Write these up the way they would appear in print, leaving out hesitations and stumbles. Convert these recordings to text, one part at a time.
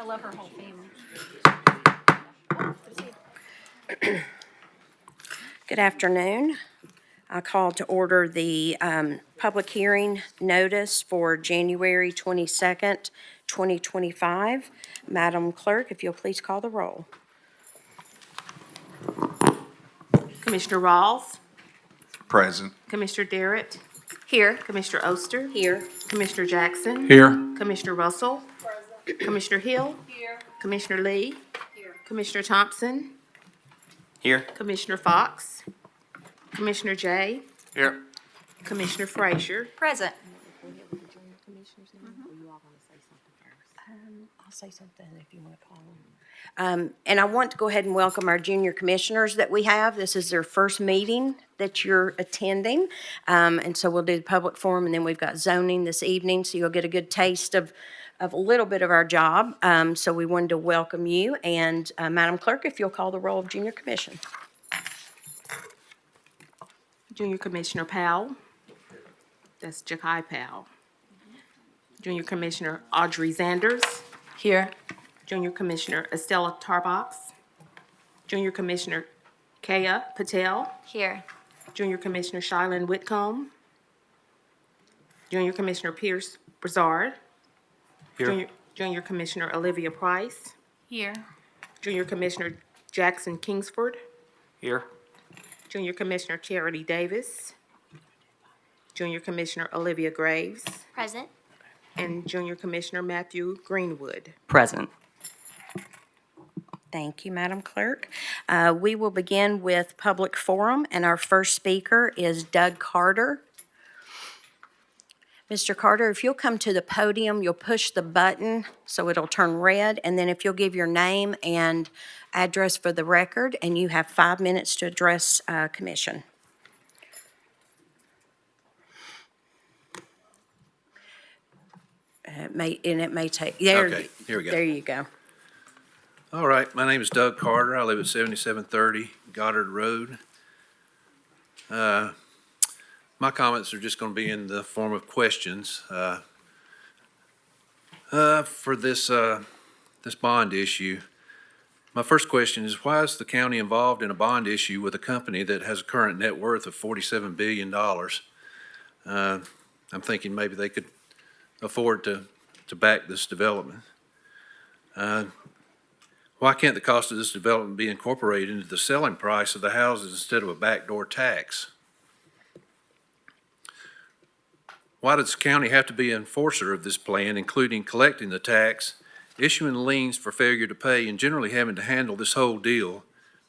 I love her whole family. Good afternoon. I call to order the public hearing notice for January 22nd, 2025. Madam Clerk, if you'll please call the roll. Commissioner Rawls, Present. Commissioner Darrett, Here. Commissioner Oster, Here. Commissioner Jackson. Here. Commissioner Russell. Commissioner Hill. Commissioner Lee. Commissioner Thompson. Here. Commissioner Fox. Commissioner Jay. Here. Commissioner Frazier. Present. I'll say something if you want to call them. And I want to go ahead and welcome our junior commissioners that we have. This is their first meeting that you're attending. And so we'll do the public forum, and then we've got zoning this evening, so you'll get a good taste of a little bit of our job. So we wanted to welcome you. And Madam Clerk, if you'll call the roll of junior commission. Junior Commissioner Powell. That's Jakai Powell. Junior Commissioner Audrey Zanders. Here. Junior Commissioner Estella Tarbox. Junior Commissioner Kaya Patel. Here. Junior Commissioner Shylin Whitcomb. Junior Commissioner Pierce Brazard. Junior Commissioner Olivia Price. Here. Junior Commissioner Jackson Kingsford. Here. Junior Commissioner Charity Davis. Junior Commissioner Olivia Graves. Present. And Junior Commissioner Matthew Greenwood. Present. Thank you, Madam Clerk. We will begin with public forum, and our first speaker is Doug Carter. Mr. Carter, if you'll come to the podium, you'll push the button so it'll turn red, and then if you'll give your name and address for the record, and you have 5 minutes to address commission. It may take, there, Okay, here we go. There you go. All right, my name is Doug Carter. I live at 7730 Goddard Road. My comments are just going to be in the form of questions for this bond issue. My first question is, why is the county involved in a bond issue with a company that has a current net worth of $47 billion? I'm thinking maybe they could afford to back this development. Why can't the cost of this development be incorporated into the selling price of the houses instead of a backdoor tax? Why does the county have to be an enforcer of this plan, including collecting the tax, issuing liens for failure to pay, and generally having to handle this whole deal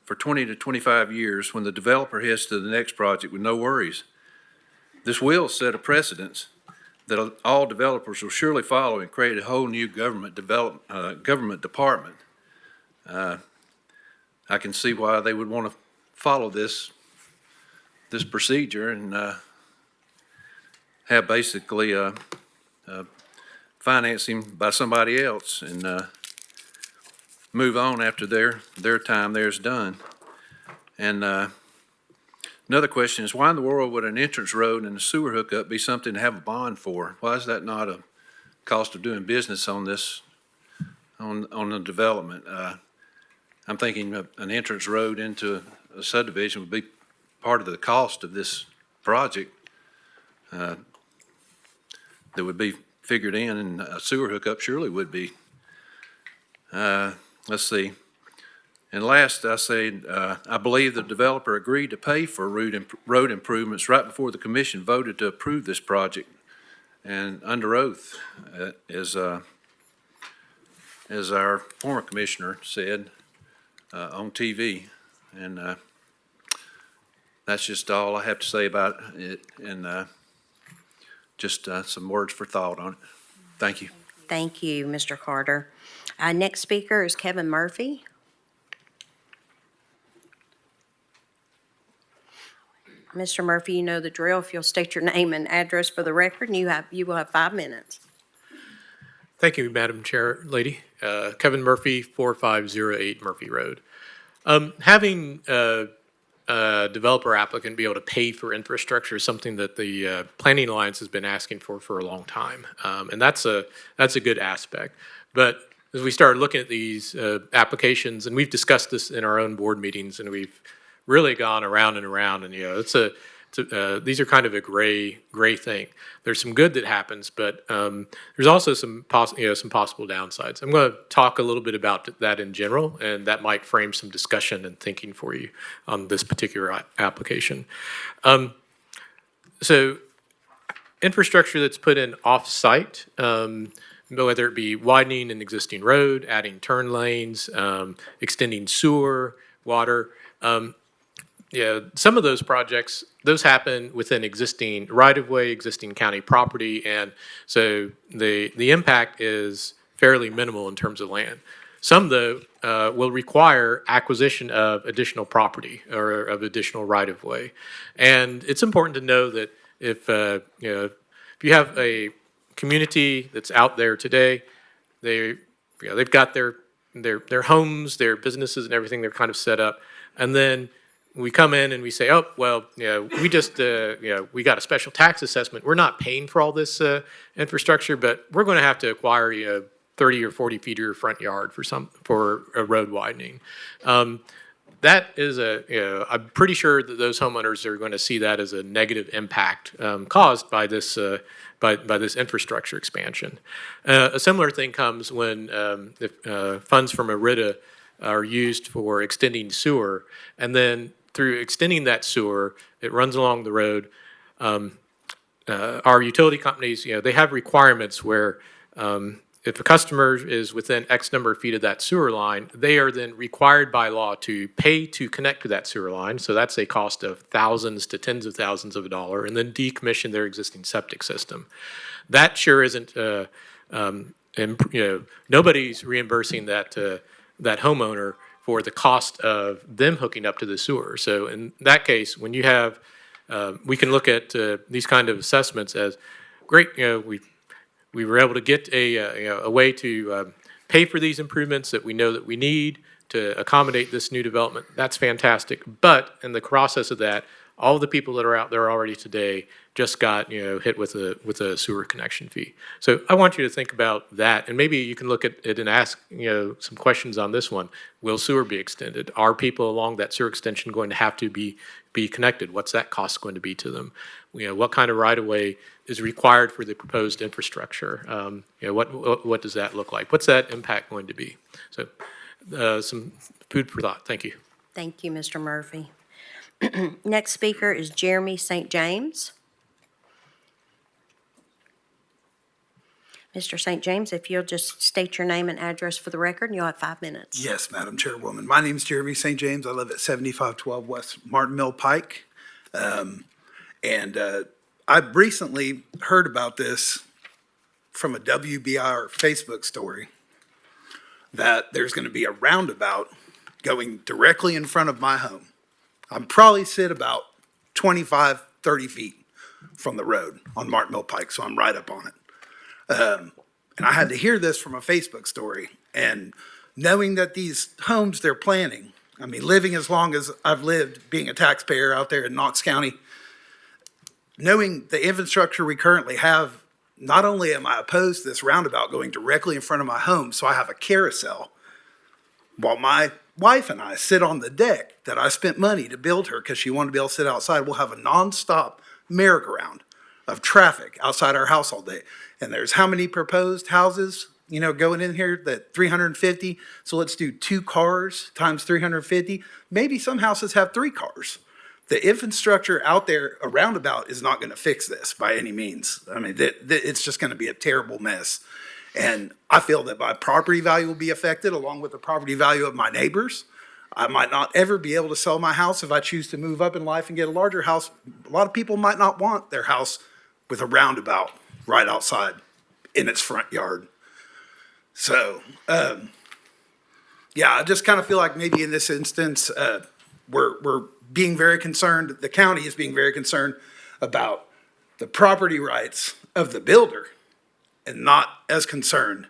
for 20 to 25 years when the developer heads to the next project with no worries? This will set a precedence that all developers will surely follow and create a whole new government department. I can see why they would want to follow this procedure and have basically financing by somebody else and move on after their time there is done. And another question is, why in the world would an entrance road and a sewer hookup be something to have a bond for? Why is that not a cost of doing business on this, on the development? I'm thinking an entrance road into a subdivision would be part of the cost of this project that would be figured in, and a sewer hookup surely would be. Let's see. And last, I say, I believe the developer agreed to pay for road improvements right before the commission voted to approve this project, and under oath, as our former commissioner said on TV. And that's just all I have to say about it, and just some words for thought on it. Thank you. Thank you, Mr. Carter. Next speaker is Kevin Murphy. Mr. Murphy, you know the drill. If you'll state your name and address for the record, and you will have 5 minutes. Thank you, Madam Chair, Lady. Kevin Murphy, 4508 Murphy Road. Having a developer applicant be able to pay for infrastructure is something that the Planning Alliance has been asking for a long time, and that's a good aspect. But as we started looking at these applications, and we've discussed this in our own board meetings, and we've really gone around and around, and these are kind of a gray thing. There's some good that happens, but there's also some possible downsides. I'm going to talk a little bit about that in general, and that might frame some discussion and thinking for you on this particular application. So infrastructure that's put in off-site, whether it be widening an existing road, adding turn lanes, extending sewer, water. Some of those projects, those happen within existing right-of-way, existing county property, and so the impact is fairly minimal in terms of land. Some, though, will require acquisition of additional property or of additional right-of-way. And it's important to know that if you have a community that's out there today, they've got their homes, their businesses, and everything. They're kind of set up, and then we come in and we say, oh, well, we just, we got a special tax assessment. We're not paying for all this infrastructure, but we're going to have to acquire 30 or 40 feet of your front yard for a road widening. That is I'm pretty sure that those homeowners are going to see that as a negative impact caused by this by this infrastructure expansion. A similar thing comes when funds from ERITA are used for extending sewer, and then through extending that sewer, it runs along the road. Our utility companies, they have requirements where if a customer is within X number of feet of that sewer line, they are then required by law to pay to connect to that sewer line. So that's a cost of thousands to tens of thousands of dollars, and then decommission their existing septic system. That sure isn't, nobody's reimbursing that homeowner for the cost of them hooking up to the sewer. So in that case, when you have, we can look at these kind of assessments as great. We were able to get a way to pay for these improvements that we know that we need to accommodate this new development. That's fantastic. But in the process of that, all of the people that are out there already today just got hit with a sewer connection fee. So I want you to think about that, and maybe you can look at it and ask some questions on this one. Will sewer be extended? Are people along that sewer extension going to have to be connected? What's that cost going to be to them? What kind of right of way is required for the proposed infrastructure? What does that look like? What's that impact going to be? So some food for thought. Thank you. Thank you, Mr. Murphy. Next speaker is Jeremy St. James. Mr. St. James, if you'll just state your name and address for the record, and you'll have 5 minutes. Yes, Madam Chairwoman. My name is Jeremy St. James. I live at 7512 West Martin Mill Pike. I recently heard about this from a WBIR Facebook story that there's going to be a roundabout going directly in front of my home. I'm probably sit about 25, 30 feet from the road on Martin Mill Pike, so I'm right up on it. And I had to hear this from a Facebook story, and knowing that these homes they're planning, I mean, living as long as I've lived, being a taxpayer out there in Knox County, knowing the infrastructure we currently have, not only am I opposed to this roundabout going directly in front of my home, so I have a carousel, while my wife and I sit on the deck that I spent money to build her because she wanted to be able to sit outside, we'll have a nonstop merry-go-round of traffic outside our house all day. And there's how many proposed houses, going in here, that 350? So let's do 2 cars times 350. Maybe some houses have 3 cars. The infrastructure out there, a roundabout, is not going to fix this by any means. I mean, it's just going to be a terrible mess. And I feel that my property value will be affected along with the property value of my neighbors. I might not ever be able to sell my house if I choose to move up in life and get a larger house. A lot of people might not want their house with a roundabout right outside in its front yard. So, I just kind of feel like maybe in this instance, we're being very concerned, the county is being very concerned about the property rights of the builder and not as concerned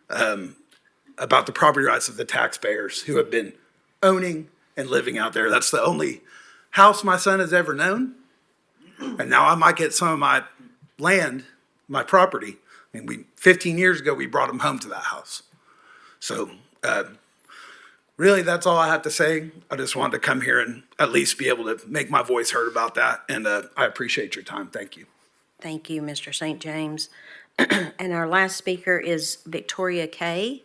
about the property rights of the taxpayers who have been owning and living out there. That's the only house my son has ever known. And now I might get some of my land, my property. I mean, 15 years ago, we brought him home to that house. So, really, that's all I have to say. I just wanted to come here and at least be able to make my voice heard about that, and I appreciate your time. Thank you. Thank you, Mr. St. James. And our last speaker is Victoria Kay.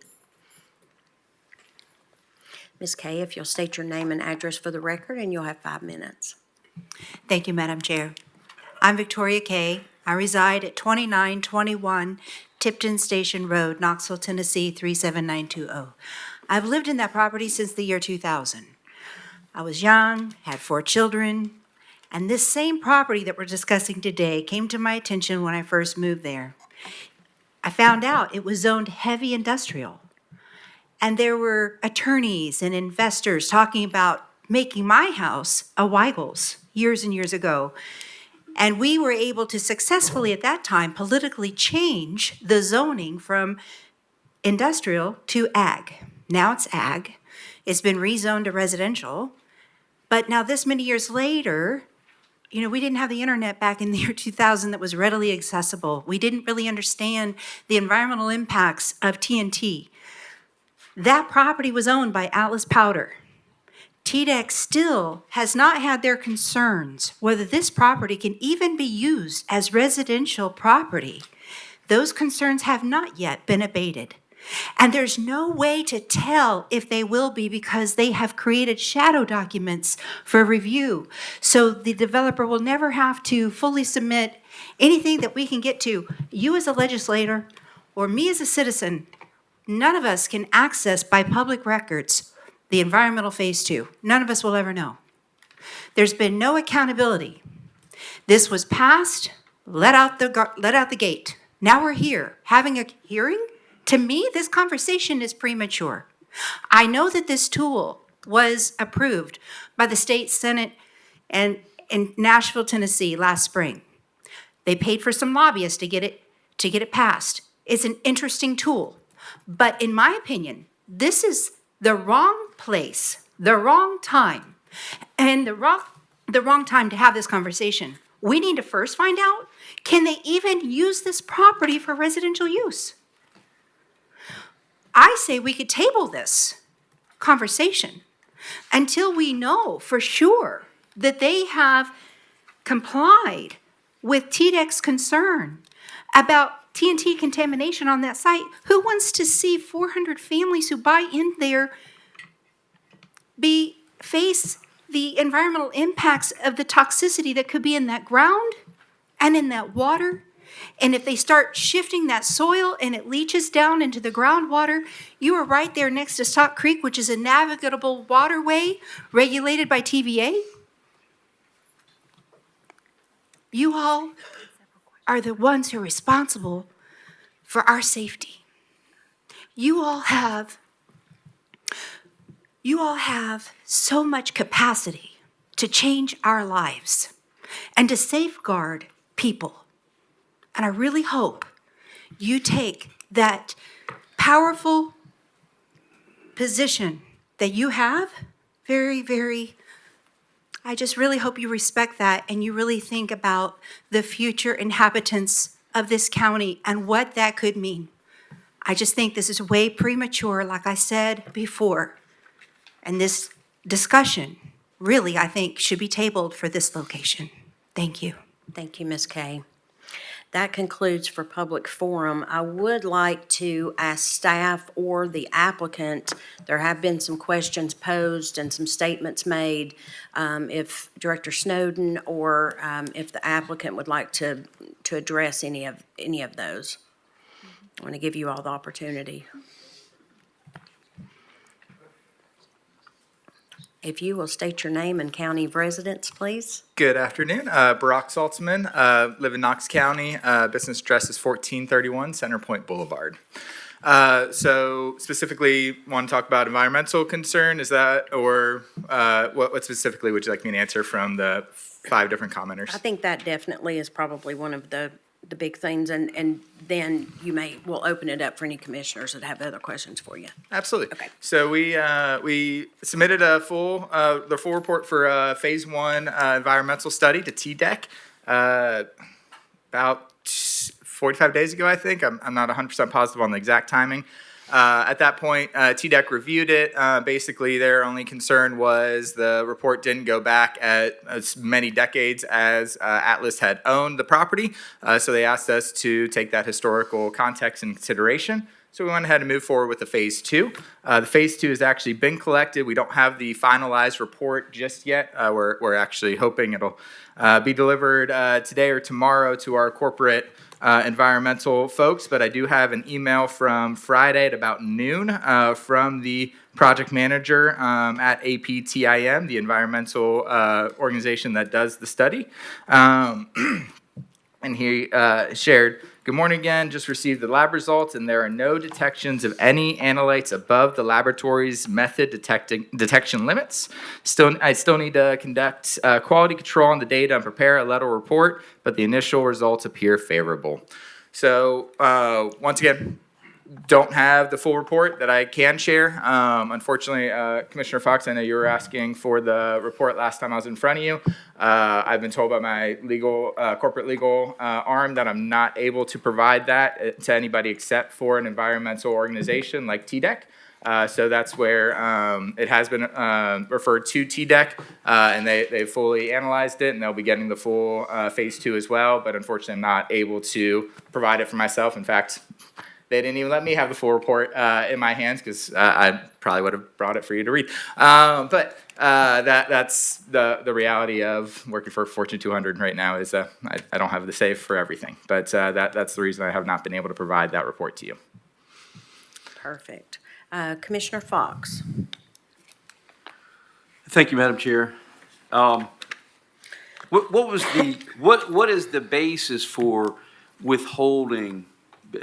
Ms. Kay, if you'll state your name and address for the record, and you'll have 5 minutes. Thank you, Madam Chair. I'm Victoria Kay. I reside at 2921 Tipton Station Road, Knoxville, Tennessee 37920. I've lived in that property since the year 2000. I was young, had 4 children, and this same property that we're discussing today came to my attention when I first moved there. I found out it was zoned heavy industrial. And there were attorneys and investors talking about making my house a Weigel's years and years ago. And we were able to successfully, at that time, politically change the zoning from industrial to ag. Now it's ag. It's been rezoned to residential. But now this many years later, you know, we didn't have the internet back in the year 2000 that was readily accessible. We didn't really understand the environmental impacts of TNT. That property was owned by Atlas Powder. TDEC still has not had their concerns whether this property can even be used as residential property. Those concerns have not yet been abated. And there's no way to tell if they will be because they have created shadow documents for review. So the developer will never have to fully submit anything that we can get to. You as a legislator or me as a citizen, none of us can access by public records the environmental phase 2. None of us will ever know. There's been no accountability. This was passed, let out the gate. Now we're here having a hearing. To me, this conversation is premature. I know that this tool was approved by the state Senate and in Nashville, Tennessee last spring. They paid for some lobbyists to get it passed. It's an interesting tool. But in my opinion, this is the wrong place, the wrong time, and the wrong time to have this conversation. We need to first find out, can they even use this property for residential use? I say we could table this conversation until we know for sure that they have complied with TDEC's concern about TNT contamination on that site. Who wants to see 400 families who buy in there face the environmental impacts of the toxicity that could be in that ground and in that water? And if they start shifting that soil and it leaches down into the groundwater, you are right there next to Stock Creek, which is a navigable waterway regulated by TVA. You all are the ones who are responsible for our safety. You all have so much capacity to change our lives and to safeguard people. And I really hope you take that powerful position that you have I just really hope you respect that and you really think about the future inhabitants of this county and what that could mean. I just think this is way premature, like I said before. And this discussion really, I think, should be tabled for this location. Thank you. Thank you, Ms. Kay. That concludes for public forum. I would like to ask staff or the applicant, there have been some questions posed and some statements made, if Director Snowden or if the applicant would like to address any of those. I want to give you all the opportunity. If you will state your name and county of residence, please. Good afternoon. Barack Saltzman, live in Knox County. Business address is 1431 Centerpoint Boulevard. So specifically want to talk about environmental concern, is that, or what specifically would you like me to answer from the 5 different commenters? I think that definitely is probably one of the big things, and then we'll open it up for any commissioners that have other questions for you. Absolutely. Okay. So we submitted the full report for phase 1 environmental study to TDEC about 45 days ago, I think. I'm not 100% positive on the exact timing. At that point, TDEC reviewed it. Basically, their only concern was the report didn't go back at as many decades as Atlas had owned the property. So they asked us to take that historical context in consideration. So we went ahead and moved forward with the phase 2. The phase 2 has actually been collected. We don't have the finalized report just yet. We're actually hoping it'll be delivered today or tomorrow to our corporate environmental folks, but I do have an email from Friday at about noon from the project manager at APTIM, the environmental organization that does the study. And he shared, "Good morning again, just received the lab results and there are no detections of any analytes above the laboratory's method detection limits. I still need to conduct quality control on the data and prepare a letter report, but the initial results appear favorable." So once again, don't have the full report that I can share. Unfortunately, Commissioner Fox, I know you were asking for the report last time I was in front of you. I've been told by my legal, corporate legal arm that I'm not able to provide that to anybody except for an environmental organization like TDEC. So that's where it has been referred to TDEC, and they fully analyzed it, and they'll be getting the full phase 2 as well. But unfortunately, I'm not able to provide it for myself. In fact, they didn't even let me have the full report in my hands because I probably would have brought it for you to read. But that's the reality of working for Fortune 200 right now is I don't have the save for everything. But that's the reason I have not been able to provide that report to you. Perfect. Commissioner Fox. Thank you, Madam Chair. What is the basis for withholding,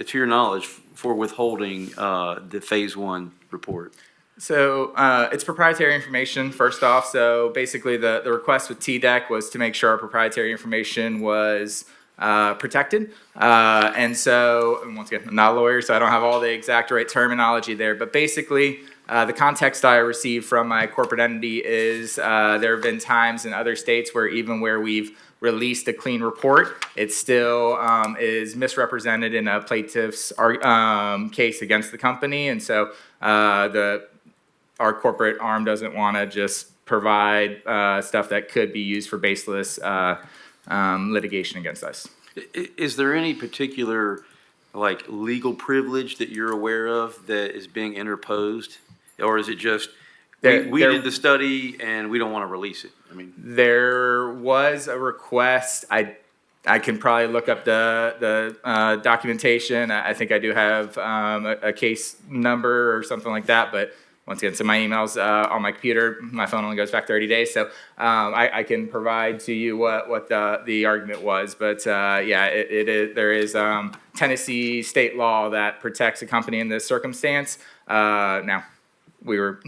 to your knowledge, for withholding the phase 1 report? So it's proprietary information, first off. So basically the request with TDEC was to make sure our proprietary information was protected. And so, and once again, I'm not a lawyer, so I don't have all the exact right terminology there. But basically, the context I received from my corporate entity is there have been times in other states where even where we've released a clean report, it still is misrepresented in a plaintiff's case against the company. And so our corporate arm doesn't want to just provide stuff that could be used for baseless litigation against us. Is there any particular legal privilege that you're aware of that is being interposed? Or is it just, we did the study and we don't want to release it? I mean, there was a request. I can probably look up the documentation. I think I do have a case number or something like that, but once again, so my emails on my computer, my phone only goes back 30 days, so I can provide to you what the argument was. But yeah, there is Tennessee state law that protects a company in this circumstance. Now, we were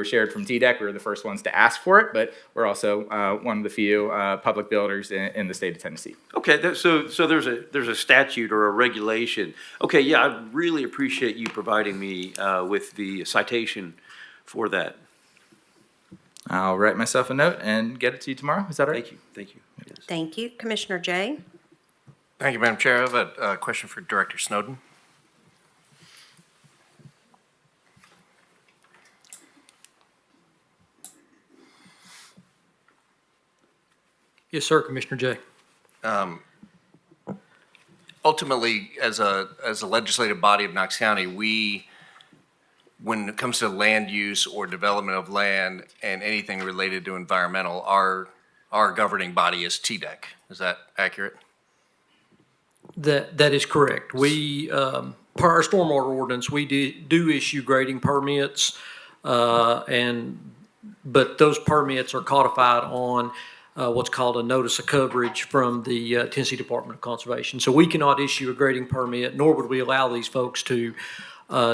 shared from TDEC. We were the first ones to ask for it, but we're also one of the few public builders in the state of Tennessee. okay, so there's a statute or a regulation. Okay, yeah, I really appreciate you providing me with the citation for that. I'll write myself a note and get it to you tomorrow. Is that all right? Thank you. Yes. Thank you. Commissioner Jay? Thank you, Madam Chair. I have a question for Director Snowden. Yes, sir, Commissioner Jay. Ultimately, as a legislative body of Knox County, when it comes to land use or development of land and anything related to environmental, our governing body is TDEC. Is that accurate? That is correct. We, per our stormwater ordinance, we do issue grading permits, but those permits are codified on what's called a notice of coverage from the Tennessee Department of Conservation. So we cannot issue a grading permit, nor would we allow these folks to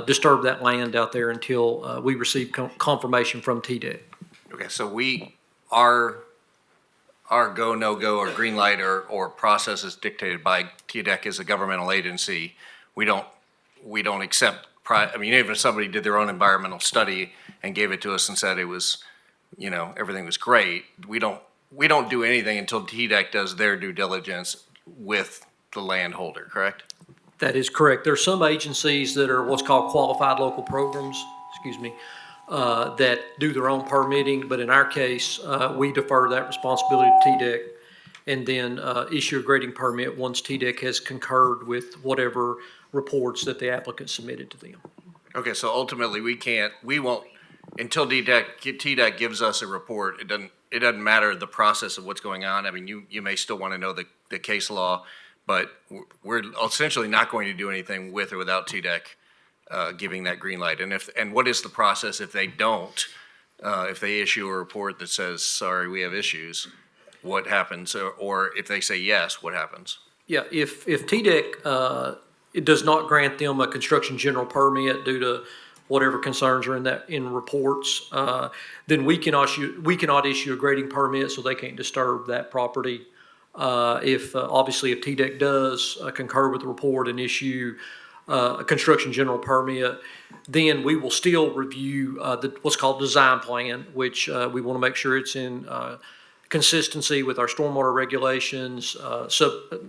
disturb that land out there until we receive confirmation from TDEC. Okay, so our go, no-go, or green light or process is dictated by TDEC as a governmental agency. We don't accept, even if somebody did their own environmental study and gave it to us and said it was, everything was great, we don't do anything until TDEC does their due diligence with the landholder, correct? That is correct. There are some agencies that are what's called qualified local programs, that do their own permitting, but in our case, we defer that responsibility to TDEC and then issue a grading permit once TDEC has concurred with whatever reports that the applicant submitted to them. Okay, so ultimately, we won't, until TDEC gives us a report, it doesn't matter the process of what's going on. I mean, you may still want to know the case law, but we're essentially not going to do anything with or without TDEC giving that green light. And what is the process if they don't, if they issue a report that says, sorry, we have issues, what happens? Or if they say yes, what happens? Yeah, if TDEC, it does not grant them a construction general permit due to whatever concerns are in reports, then we cannot issue a grading permit, so they can't disturb that property. Obviously, if TDEC does concur with the report and issue a construction general permit, then we will still review what's called design plan, which we want to make sure it's in consistency with our stormwater regulations,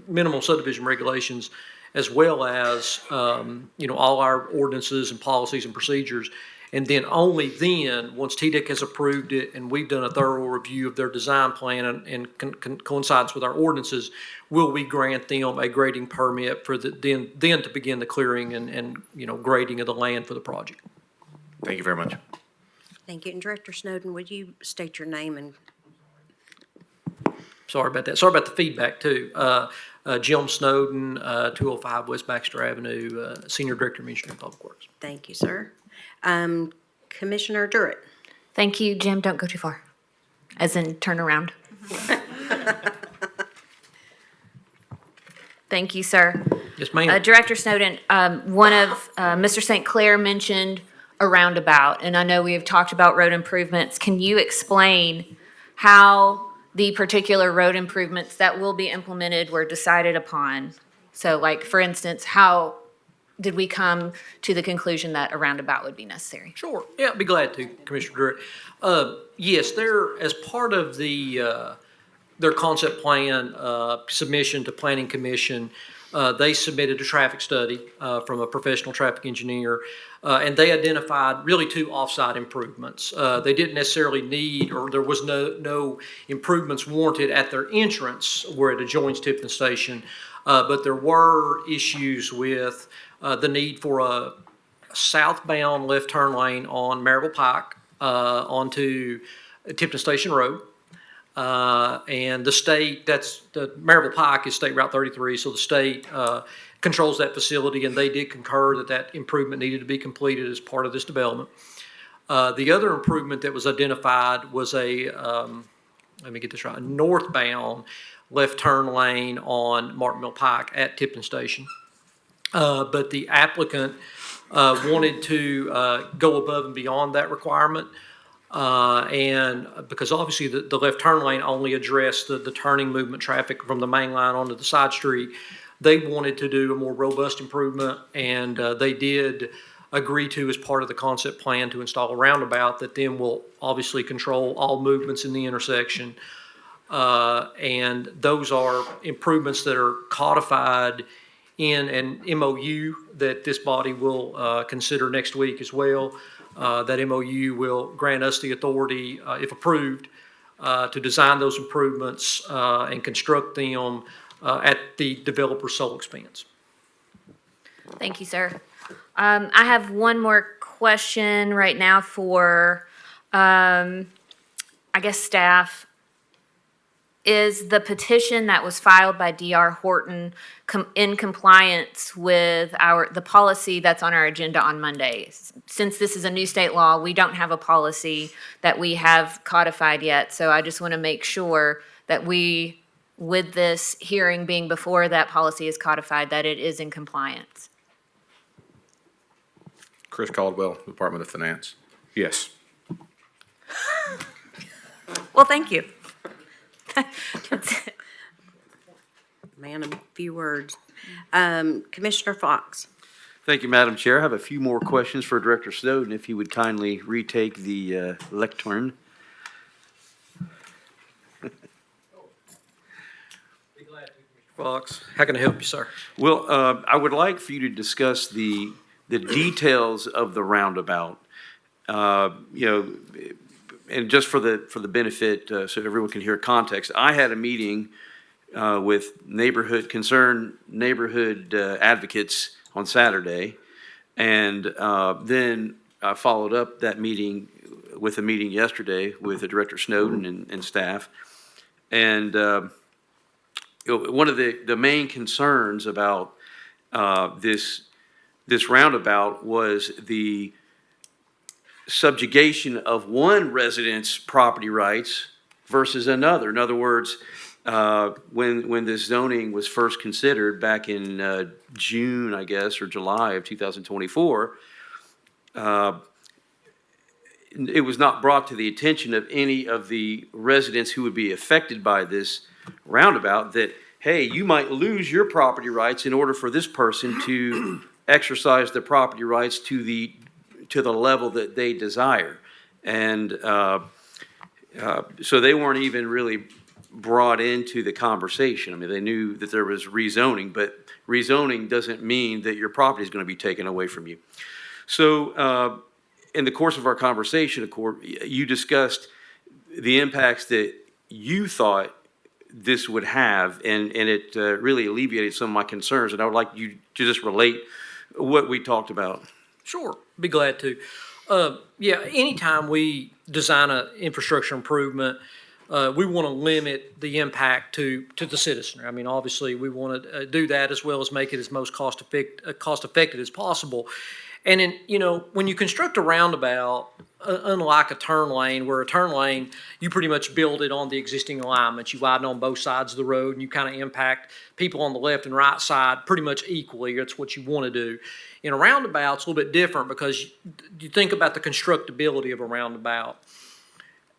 minimum subdivision regulations, as well as all our ordinances and policies and procedures. And then only then, once TDEC has approved it and we've done a thorough review of their design plan and coincides with our ordinances, will we grant them a grading permit for then to begin the clearing and grading of the land for the project. Thank you very much. Thank you. And Director Snowden, would you state your name and Sorry about that. Sorry about the feedback, too. Jim Snowden, 205 West Baxter Avenue, Senior Director of Engineering and Public Works. thank you, sir. Commissioner Durrett. Thank you, Jim. Don't go too far. As in, turn around. Thank you, sir. Yes, ma'am. Director Snowden, one of Mr. St. Clair mentioned a roundabout, and I know we have talked about road improvements. Can you explain how the particular road improvements that will be implemented were decided upon? So, like, for instance, how did we come to the conclusion that a roundabout would be necessary? Sure. Yeah, I'd be glad to, Commissioner Durrett. Yes, as part of their concept plan submission to Planning Commission, they submitted a traffic study from a professional traffic engineer, and they identified really two off-site improvements. They didn't necessarily need, or there was no improvements warranted at their entrance where it adjoins Tipton Station, but there were issues with the need for a southbound left turn lane on Maryville Pike onto Tipton Station Road. And the state, the Maryville Pike is State Route 33, so the state controls that facility, and they did concur that improvement needed to be completed as part of this development. The other improvement that was identified was let me get this right, a northbound left turn lane on Martin Mill Pike at Tipton Station. But the applicant wanted to go above and beyond that requirement. And because obviously the left turn lane only addressed the turning movement traffic from the main line onto the side street, they wanted to do a more robust improvement, and they did agree to, as part of the concept plan, to install a roundabout that then will obviously control all movements in the intersection. And those are improvements that are codified in an MOU that this body will consider next week as well. That MOU will grant us the authority, if approved, to design those improvements and construct them at the developer's sole expense. Thank you, sir. I have one more question right now for, I guess, staff. Is the petition that was filed by D.R. Horton in compliance with the policy that's on our agenda on Monday? Since this is a new state law, we don't have a policy that we have codified yet. So I just want to make sure that we, with this hearing being before that policy is codified, that it is in compliance. Chris Caldwell, Department of Finance. Yes. Well, thank you. Man, a few words. Commissioner Fox. Thank you, Madam Chair. I have a few more questions for Director Snowden, if he would kindly retake the lectern. Fox. How can I help you, sir? Well, I would like for you to discuss the details of the roundabout. You know, and just for the benefit, so everyone can hear context, I had a meeting with concerned neighborhood advocates on Saturday, and then I followed up that meeting with a meeting yesterday with Director Snowden and staff. And one of the main concerns about this roundabout was the subjugation of one resident's property rights versus another. In other words, when this zoning was first considered back in June, I guess, or July of 2024, it was not brought to the attention of any of the residents who would be affected by this roundabout that, hey, you might lose your property rights in order for this person to exercise their property rights to the level that they desire. And so they weren't even really brought into the conversation. I mean, they knew that there was rezoning, but rezoning doesn't mean that your property is going to be taken away from you. So in the course of our conversation, of course, you discussed the impacts that you thought this would have, and it really alleviated some of my concerns. And I would like you to just relate what we talked about. Sure, be glad to. Yeah, anytime we design an infrastructure improvement, we want to limit the impact to the citizen. I mean, obviously, we want to do that as well as make it as most cost effective as possible. And in, you know, when you construct a roundabout, unlike a turn lane, where a turn lane, you pretty much build it on the existing alignments. You widen on both sides of the road, and you kind of impact people on the left and right side pretty much equally. That's what you want to do. In a roundabout, it's a little bit different because you think about the constructability of a roundabout.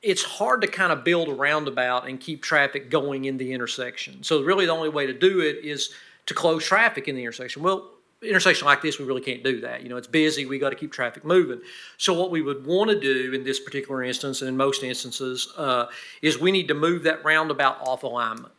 It's hard to kind of build a roundabout and keep traffic going in the intersection. So really the only way to do it is to close traffic in the intersection. Well, intersection like this, we really can't do that. You know, it's busy, we got to keep traffic moving. So what we would want to do in this particular instance, and in most instances, is we need to move that roundabout off alignment,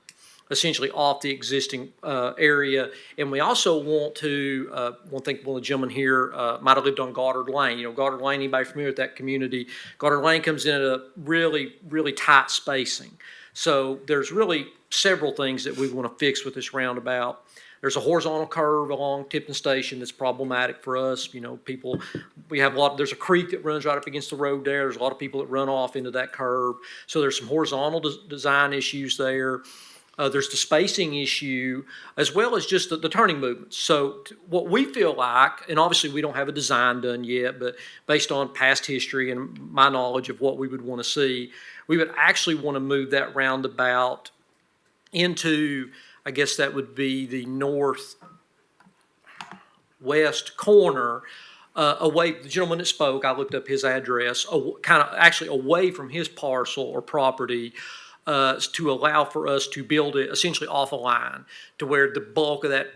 essentially off the existing area. And we also want to, one of the gentlemen here might have lived on Goddard Lane. You know, Goddard Lane, anybody familiar with that community? Goddard Lane comes in at a really, really tight spacing. So there's really several things that we want to fix with this roundabout. There's a horizontal curve along Tipton Station that's problematic for us. You know, there's a creek that runs right up against the road there. There's a lot of people that run off into that curve. So there's some horizontal design issues there. There's the spacing issue, as well as just the turning movements. So what we feel like, and obviously we don't have a design done yet, but based on past history and my knowledge of what we would want to see, we would actually want to move that roundabout into, I guess that would be the northwest corner, away. The gentleman that spoke, I looked up his address, kind of actually away from his parcel or property, to allow for us to build it essentially off a line to where the bulk of that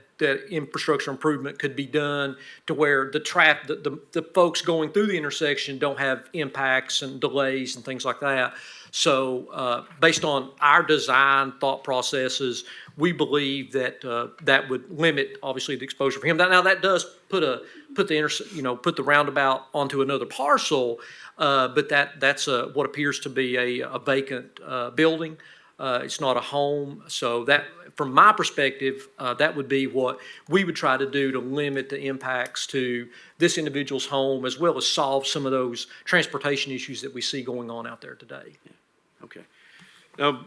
infrastructure improvement could be done, to where the folks going through the intersection don't have impacts and delays and things like that. So based on our design thought processes, we believe that that would limit obviously the exposure for him. Now that does put the roundabout onto another parcel, but that's what appears to be a vacant building. It's not a home, so that, from my perspective, that would be what we would try to do to limit the impacts to this individual's home, as well as solve some of those transportation issues that we see going on out there today. Okay. Now,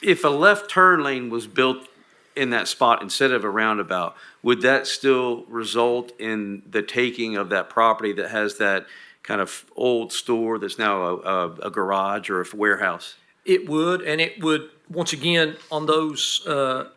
if a left turn lane was built in that spot instead of a roundabout, would that still result in the taking of that property that has that kind of old store that's now a garage or a warehouse? It would, and it would, once again, on those,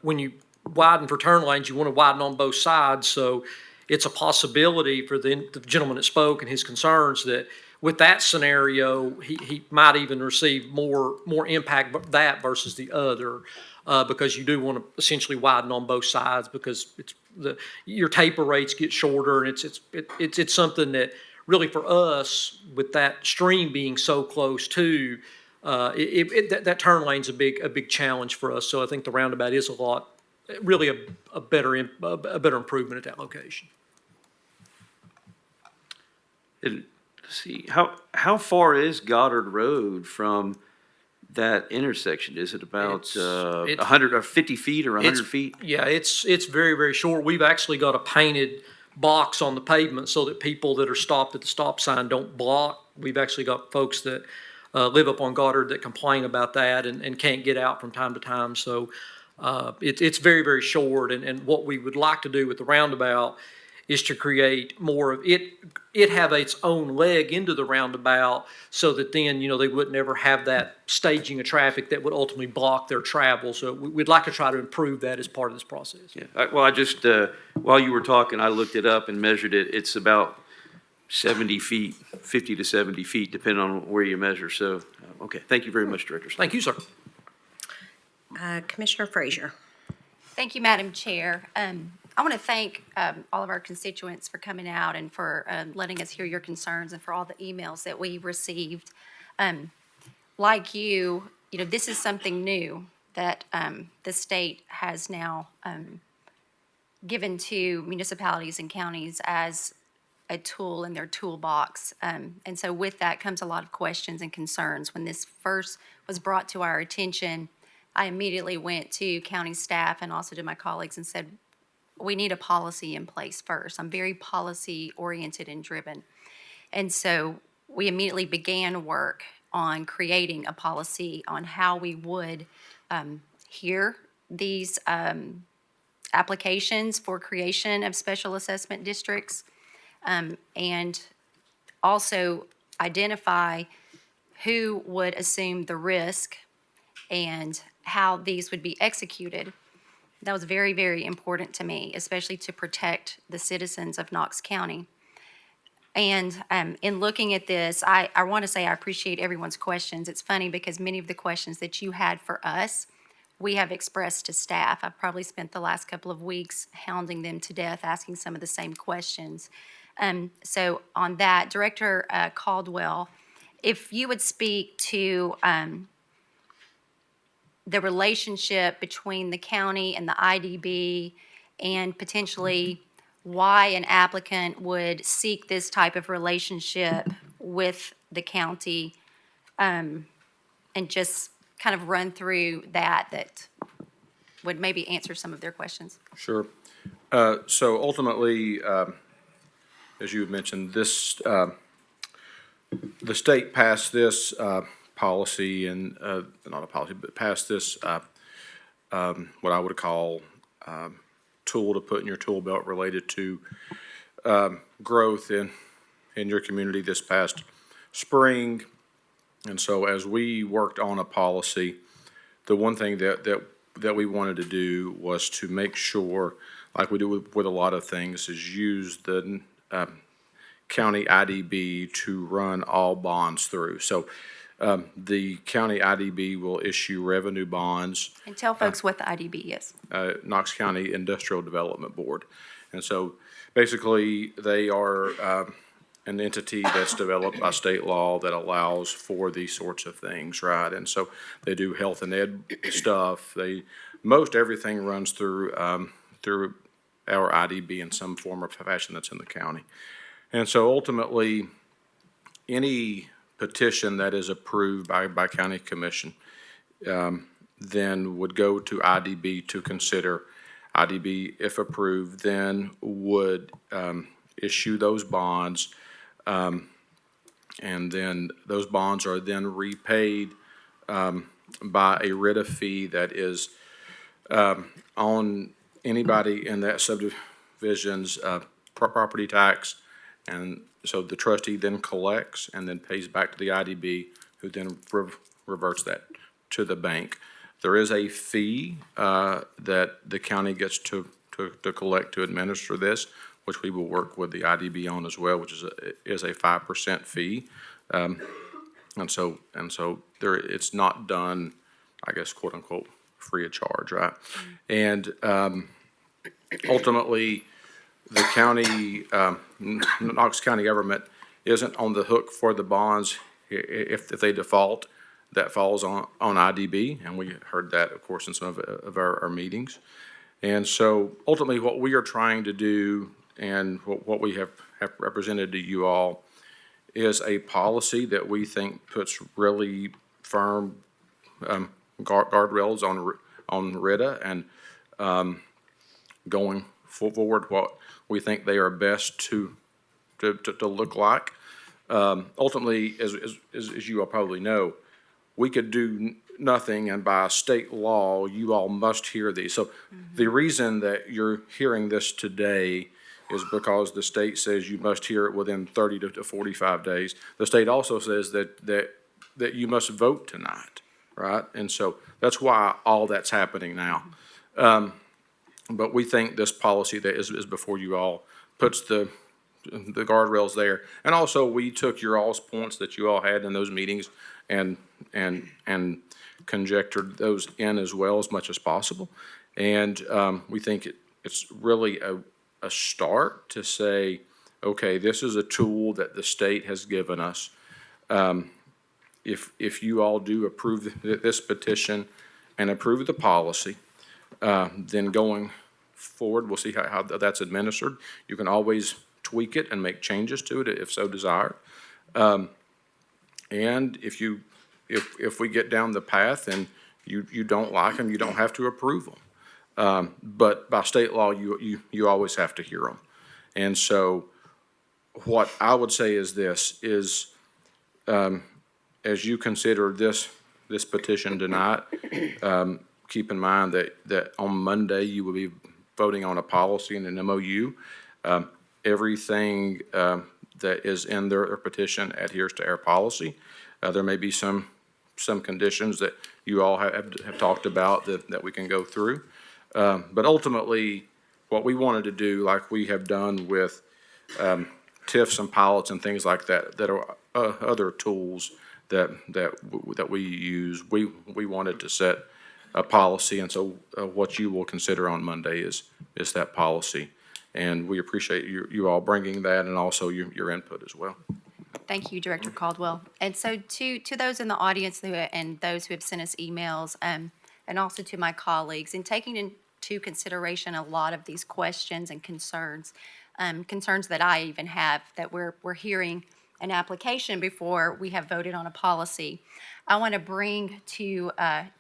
when you widen for turn lanes, you want to widen on both sides. So it's a possibility for the gentleman that spoke and his concerns that with that scenario, he might even receive more impact that versus the other, because you do want to essentially widen on both sides, because your taper rates get shorter, and it's something that really for us, with that stream being so close to, that turn lane's a big challenge for us. So I think the roundabout is a lot really a better improvement at that location. Let's see, how far is Goddard Road from that intersection? Is it about It's- 100 or 50 feet or 100 feet? Yeah, it's very, very short. We've actually got a painted box on the pavement so that people that are stopped at the stop sign don't block. We've actually got folks that live up on Goddard that complain about that and can't get out from time to time. So it's very, very short. And what we would like to do with the roundabout is to create more of it. It have its own leg into the roundabout so that then, they would never have that staging of traffic that would ultimately block their travel. So we'd like to try to improve that as part of this process. Yeah, well, I just, while you were talking, I looked it up and measured it. It's about 70 feet, 50 to 70 feet, depending on where you measure. So, okay, thank you very much, Director. Thank you, sir. Commissioner Frazier. Thank you, Madam Chair. I want to thank all of our constituents for coming out and for letting us hear your concerns and for all the emails that we received. Like you, this is something new that the state has now given to municipalities and counties as a tool in their toolbox. And so with that comes a lot of questions and concerns. When this first was brought to our attention, I immediately went to county staff and also to my colleagues and said, we need a policy in place first. I'm very policy oriented and driven. And so we immediately began work on creating a policy on how we would hear these applications for creation of special assessment districts, and also identify who would assume the risk and how these would be executed. That was very, very important to me, especially to protect the citizens of Knox County. And in looking at this, I want to say I appreciate everyone's questions. It's funny because many of the questions that you had for us, we have expressed to staff. I've probably spent the last couple of weeks hounding them to death, asking some of the same questions. So on that, Director Caldwell, if you would speak to the relationship between the county and the IDB and potentially why an applicant would seek this type of relationship with the county, and just kind of run through that would maybe answer some of their questions. Sure. So ultimately, as you had mentioned, the state passed this policy and, not a policy, but passed this, what I would call tool to put in your tool belt related to growth in your community this past spring. And so as we worked on a policy, the one thing that we wanted to do was to make sure, like we do with a lot of things, is use the county IDB to run all bonds through. So the county IDB will issue revenue bonds. And tell folks what the IDB is. Knox County Industrial Development Board. And so basically they are an entity that's developed by state law that allows for these sorts of things, right? And so they do health and ed stuff. Most everything runs through through our IDB in some form or fashion that's in the county. And so ultimately, any petition that is approved by county commission then would go to IDB to consider. IDB, if approved, then would issue those bonds, and then those bonds are then repaid by a writ of fee that is on anybody in that subdivision's property tax. And so the trustee then collects and then pays back to the IDB, who then reverts that to the bank. There is a fee that the county gets to collect to administer this, which we will work with the IDB on as well, which is a 5% fee. And so there, it's not done, I guess, quote unquote, free of charge, right? And ultimately, the county, Knox County government isn't on the hook for the bonds if they default. That falls on IDB, and we heard that, of course, in some of our meetings. And so ultimately, what we are trying to do and what we have represented to you all is a policy that we think puts really firm guardrails on RITA and going forward what we think they are best to look like. Ultimately, as you all probably know, we could do nothing, and by state law, you all must hear these. So the reason that you're hearing this today is because the state says you must hear it within 30 to 45 days. The state also says that you must vote tonight, right? And so that's why all that's happening now. But we think this policy that is before you all puts the guardrails there. And also, we took your all's points that you all had in those meetings and conjectured those in as well as much as possible. And we think it's really a start to say, okay, this is a tool that the state has given us. If you all do approve this petition and approve the policy, then going forward, we'll see how that's administered. You can always tweak it and make changes to it if so desired. And if we get down the path and you don't like them, you don't have to approve them. But by state law, you always have to hear them. And so what I would say is this, is as you consider this petition tonight, keep in mind that on Monday, you will be voting on a policy and an MOU. Everything that is in their petition adheres to our policy. There may be some conditions that you all have talked about that we can go through. But ultimately, what we wanted to do, like we have done with TIFs and pilots and things like that, that are other tools that we use, we wanted to set a policy. And so what you will consider on Monday is that policy. And we appreciate you all bringing that and also your input as well. Thank you, Director Caldwell. And so to those in the audience and those who have sent us emails, and also to my colleagues, in taking into consideration a lot of these questions and concerns that I even have, that we're hearing an application before we have voted on a policy, I want to bring to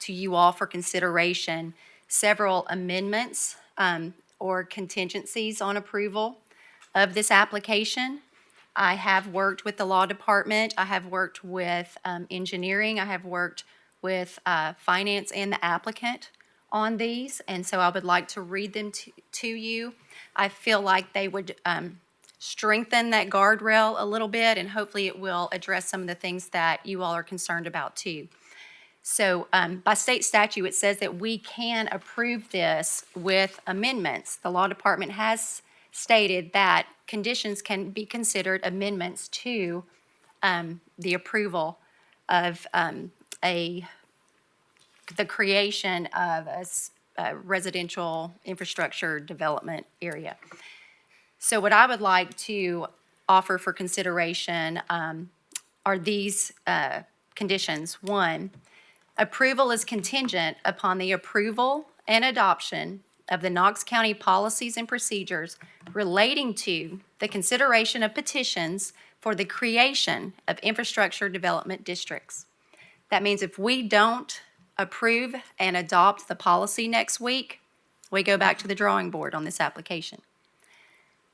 you all for consideration several amendments or contingencies on approval of this application. I have worked with the law department. I have worked with engineering. I have worked with finance and the applicant on these. And so I would like to read them to you. I feel like they would strengthen that guardrail a little bit, and hopefully it will address some of the things that you all are concerned about too. So by state statute, it says that we can approve this with amendments. The law department has stated that conditions can be considered amendments to the approval of the creation of a residential infrastructure development area. So what I would like to offer for consideration are these conditions. One, approval is contingent upon the approval and adoption of the Knox County policies and procedures relating to the consideration of petitions for the creation of infrastructure development districts. That means if we don't approve and adopt the policy next week, we go back to the drawing board on this application.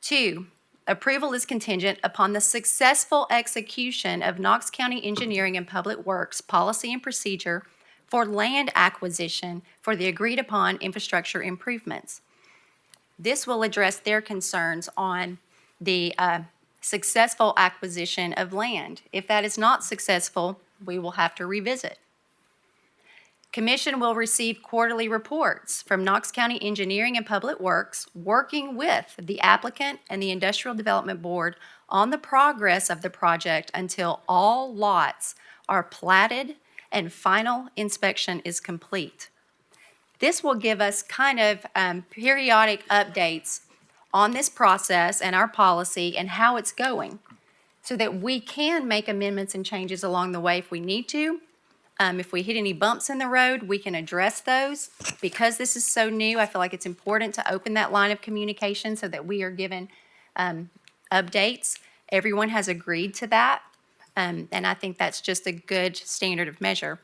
Two, approval is contingent upon the successful execution of Knox County Engineering and Public Works policy and procedure for land acquisition for the agreed-upon infrastructure improvements. This will address their concerns on the successful acquisition of land. If that is not successful, we will have to revisit. Commission will receive quarterly reports from Knox County Engineering and Public Works, working with the applicant and the Industrial Development Board on the progress of the project until all lots are platted and final inspection is complete. This will give us kind of periodic updates on this process and our policy and how it's going, so that we can make amendments and changes along the way if we need to, If we hit any bumps in the road, we can address those. Because this is so new, I feel like it's important to open that line of communication so that we are given updates. Everyone has agreed to that, and I think that's just a good standard of measure.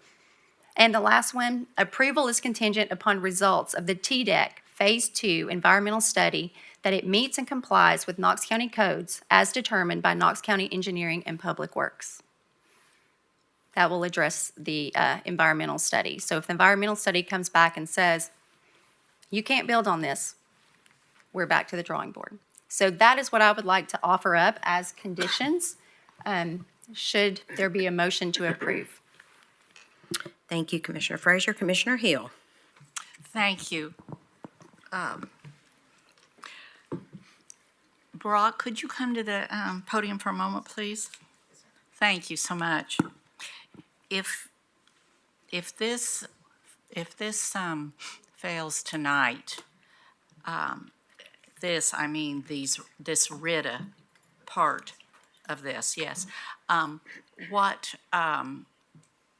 And the last one, approval is contingent upon results of the TDEC Phase 2 environmental study that it meets and complies with Knox County codes as determined by Knox County Engineering and Public Works. That will address the environmental study. So if the environmental study comes back and says, you can't build on this, we're back to the drawing board. So that is what I would like to offer up as conditions, should there be a motion to approve. Thank you, Commissioner Frazier. Commissioner Hill. Thank you. Brock, could you come to the podium for a moment, please? Thank you so much. If this fails tonight, this RITA part of this, yes. What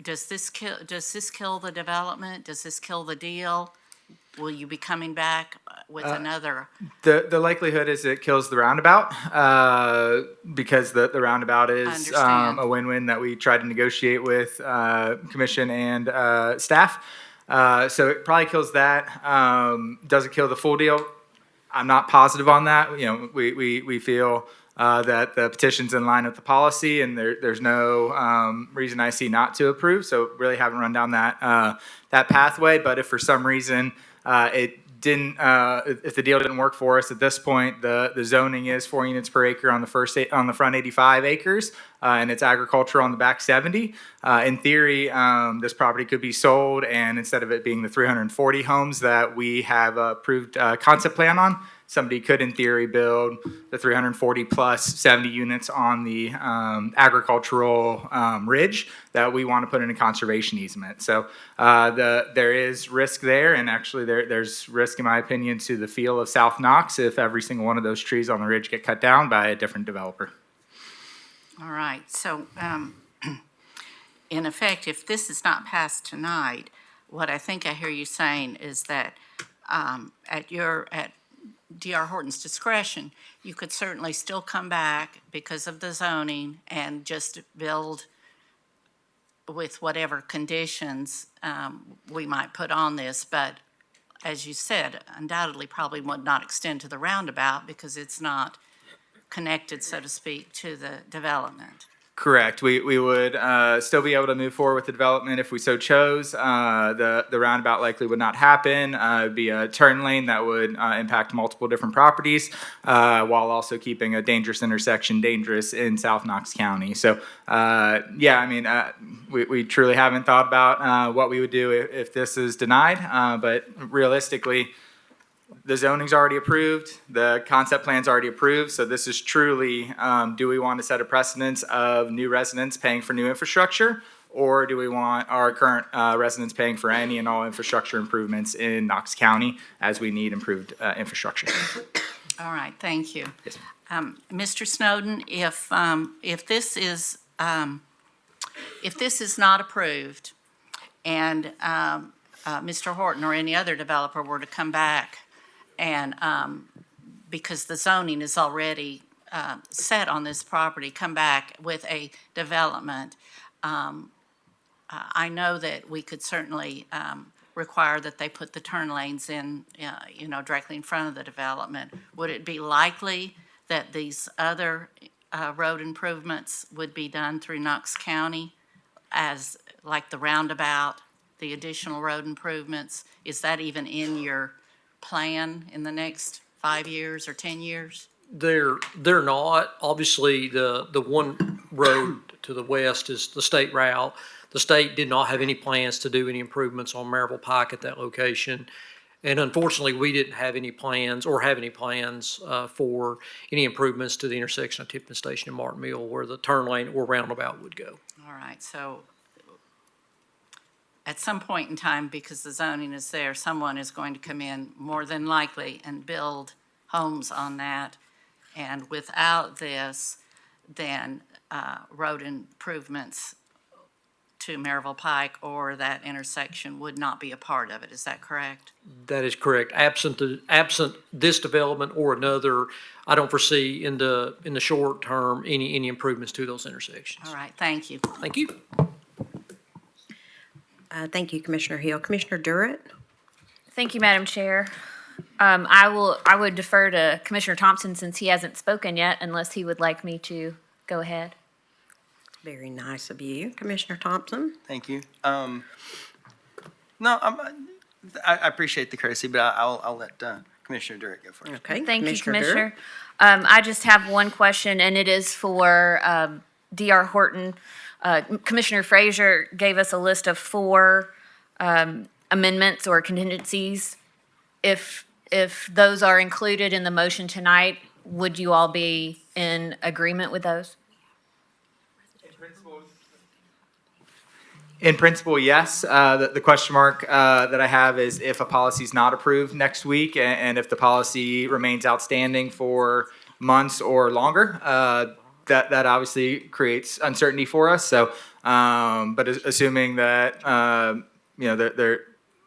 does this kill the development? Does this kill the deal? Will you be coming back with another? The likelihood is it kills the roundabout, because the roundabout is Understand. a win-win that we tried to negotiate with commission and staff. So it probably kills that. Does it kill the full deal? I'm not positive on that. You know, we feel that the petition's in line with the policy, and there's no reason I see not to approve. So really haven't run down that pathway. But if for some reason it didn't, if the deal didn't work for us at this point, the zoning is 4 units per acre on the front 85 acres, and it's agriculture on the back 70. In theory, this property could be sold, and instead of it being the 340 homes that we have approved concept plan on, somebody could, in theory, build the 340 plus 70 units on the agricultural ridge that we want to put in a conservation easement. So there is risk there, and actually there's risk, in my opinion, to the feel of South Knox if every single one of those trees on the ridge get cut down by a different developer. All right, so in effect, if this is not passed tonight, what I think I hear you saying is that at D.R. Horton's discretion, you could certainly still come back because of the zoning and just build with whatever conditions we might put on this. But as you said, undoubtedly probably would not extend to the roundabout because it's not connected, so to speak, to the development. Correct. We would still be able to move forward with the development if we so chose. The roundabout likely would not happen. It would be a turn lane that would impact multiple different properties, while also keeping a dangerous intersection dangerous in South Knox County. So, yeah, I mean, we truly haven't thought about what we would do if this is denied, but realistically, the zoning's already approved, the concept plan's already approved, so this is truly, do we want to set a precedence of new residents paying for new infrastructure, or do we want our current residents paying for any and all infrastructure improvements in Knox County as we need improved infrastructure? All right, thank you. Yes, Mr. Snowden, if this is not approved and Mr. Horton or any other developer were to come back and because the zoning is already set on this property, come back with a development, I know that we could certainly require that they put the turn lanes in, directly in front of the development. Would it be likely that these other road improvements would be done through Knox County as like the roundabout, the additional road improvements? Is that even in your plan in the next 5 years or 10 years? They're not. Obviously, the one road to the west is the state route. The state did not have any plans to do any improvements on Maryville Pike at that location. And unfortunately, we didn't have any plans for any improvements to the intersection of Tipton Station and Martin Mill where the turn lane or roundabout would go. All right, so at some point in time, because the zoning is there, someone is going to come in more than likely and build homes on that. And without this, then road improvements to Maryville Pike, or that intersection would not be a part of it. Is that correct? That is correct. Absent this development or another, I don't foresee in the short term any improvements to those intersections. All right, thank you. Thank you. Thank you, Commissioner Hill. Commissioner Durrett? Thank you, Madam Chair. I would defer to Commissioner Thompson since he hasn't spoken yet, unless he would like me to go ahead. Very nice of you. Commissioner Thompson? Thank you. No, I appreciate the courtesy, but I'll let Commissioner Durrett go first. Okay. Thank you, Durrett? Commissioner. I just have one question, and it is for D.R. Horton. Commissioner Frazier gave us a list of 4 amendments or contingencies. If those are included in the motion tonight, would you all be in agreement with those? In principle, yes. The question mark that I have is if a policy is not approved next week and if the policy remains outstanding for months or longer, that obviously creates uncertainty for us. So, but assuming that, they're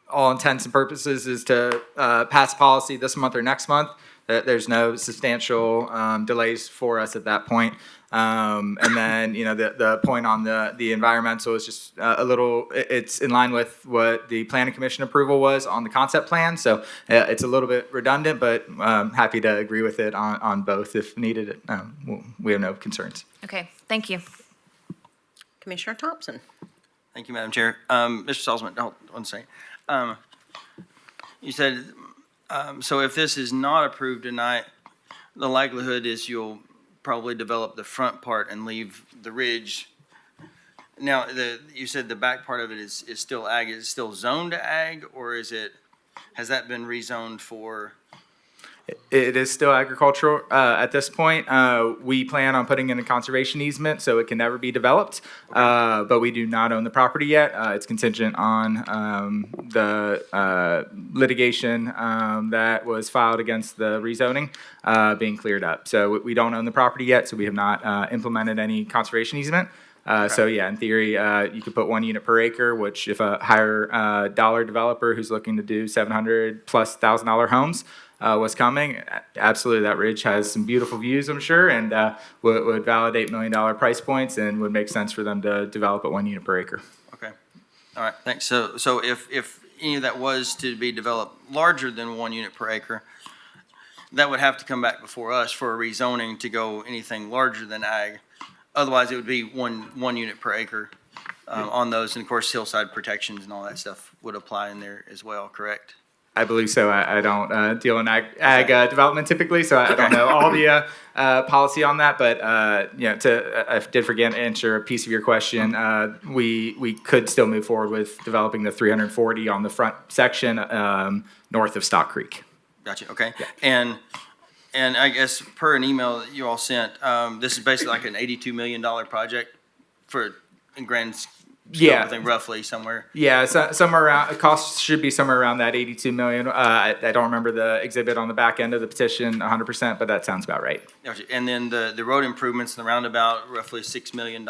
all intents and purposes is to pass policy this month or next month, there's no substantial delays for us at that point. And then, the point on the environmental is just a little, it's in line with what the planning commission approval was on the concept plan. So it's a little bit redundant, but happy to agree with it on both if needed. We have no concerns. Okay, thank you. Commissioner Thompson? Thank you, Madam Chair. Mr. Salzman, hold one second. You said, so if this is not approved tonight, the likelihood is you'll probably develop the front part and leave the ridge. Now, you said the back part of it is still ag. Is it still zoned to ag, or has that been rezoned for? It is still agricultural at this point. We plan on putting in a conservation easement, so it can never be developed. But we do not own the property yet. It's contingent on the litigation that was filed against the rezoning being cleared up. So we don't own the property yet, so we have not implemented any conservation easement. So yeah, in theory, you could put 1 unit per acre, which if a higher dollar developer who's looking to do $700,000+ homes was coming, absolutely, that ridge has some beautiful views, I'm sure, and would validate $1 million price points and would make sense for them to develop at 1 unit per acre. Okay, all right, thanks. So if any of that was to be developed larger than 1 unit per acre, that would have to come back before us for a rezoning to go anything larger than ag. Otherwise, it would be one unit per acre on those, and of course, hillside protections and all that stuff would apply in there as well, correct? I believe so. I don't deal in ag development typically, so I don't know all the policy on that. But I did forget to answer a piece of your question. We could still move forward with developing the 340 on the front section north of Stock Creek. Gotcha. Okay. Yeah. And I guess per an email that you all sent, this is basically like an $82 million project in grand scope, I think roughly somewhere. Yeah, somewhere around, cost should be somewhere around that 82 million. I don't remember the exhibit on the back end of the petition 100%, but that sounds about right. Gotcha. And then the road improvements in the roundabout, roughly $6 million.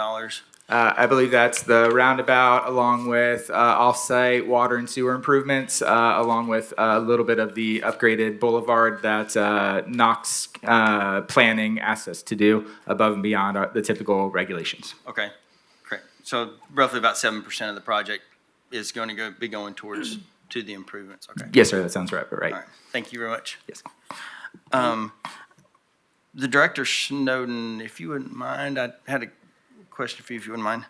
I believe that's the roundabout along with off-site water and sewer improvements, along with a little bit of the upgraded boulevard that Knox planning asked us to do above and beyond the typical regulations. Okay, great. So roughly about 7% of the project is going to be going towards to the improvements. Okay. Yes, sir. That sounds right. But right. All right. Thank you very much. Yes. The Director Snowden, if you wouldn't mind, I had a question for you, if you wouldn't mind.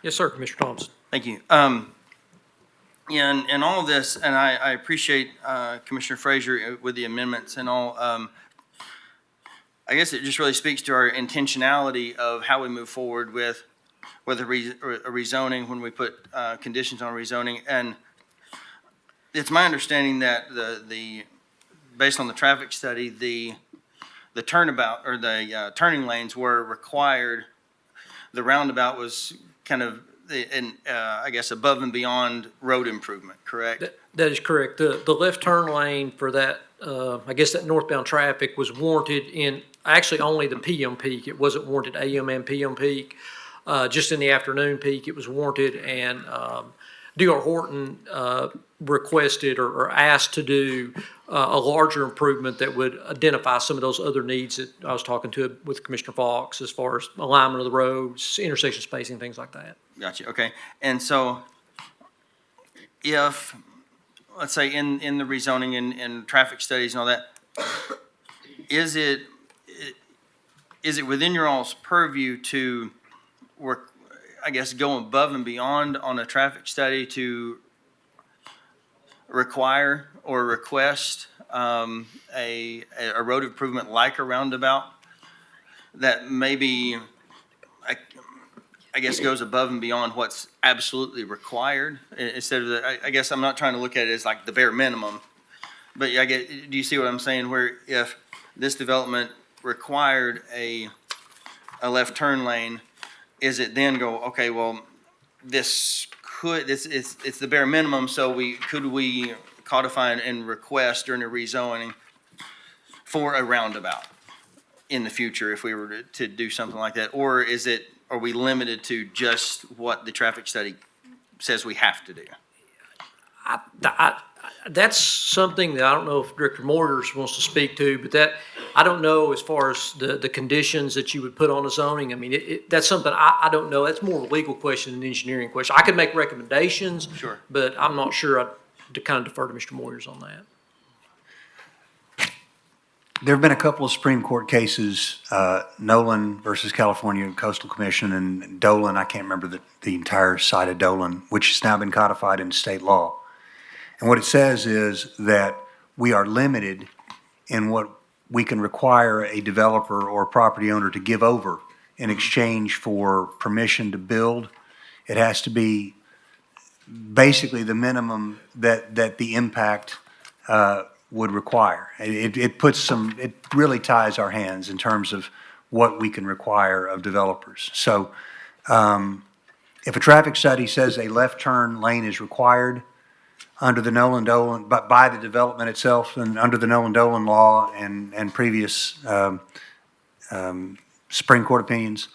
Yes, sir, Commissioner Thompson. Thank you. And all of this, and I appreciate Commissioner Frazier with the amendments and all. I guess it just really speaks to our intentionality of how we move forward with a rezoning when we put conditions on rezoning. And it's my understanding that based on the traffic study, the turnabout or the turning lanes were required. The roundabout was kind of I guess, above and beyond road improvement, correct? That is correct. The left turn lane for that, I guess that northbound traffic was warranted in actually only the PM peak. It wasn't warranted AM and PM peak. Just in the afternoon peak, it was warranted, and D.R. Horton requested or asked to do a larger improvement that would identify some of those other needs that I was talking to with Commissioner Fox as far as alignment of the roads, intersection spacing, things like that. Gotcha, okay. And so if, let's say in the rezoning and traffic studies and all that, is it within your all's purview to work, I guess, go above and beyond on a traffic study to require or request a road improvement like a roundabout that maybe, I guess, goes above and beyond what's absolutely required? Instead of I guess I'm not trying to look at it as like the bare minimum, but do you see what I'm saying? Where if this development required a left turn lane, is it then go, okay, well, it's the bare minimum, so could we codify and request during a rezoning for a roundabout in the future if we were to do something like that? Or are we limited to just what the traffic study says we have to do? That's something that I don't know if Director Moyers wants to speak to, but I don't know as far as the conditions that you would put on a zoning. I mean, that's something I don't know. That's more of a legal question than an engineering question. I could make recommendations. Sure. But I'm not sure. I'd kind of defer to Mr. Moyers on that. There have been a couple of Supreme Court cases, Nolan versus California Coastal Commission and Dolan. I can't remember the entire side of Dolan, which has now been codified into state law. And what it says is that we are limited in what we can require a developer or a property owner to give over in exchange for permission to build. It has to be basically the minimum that the impact would require. It really ties our hands in terms of what we can require of developers. So if a traffic study says a left turn lane is required under the Nolan-Dolan, but by the development itself and under the Nolan-Dolan law and previous Supreme Court opinions,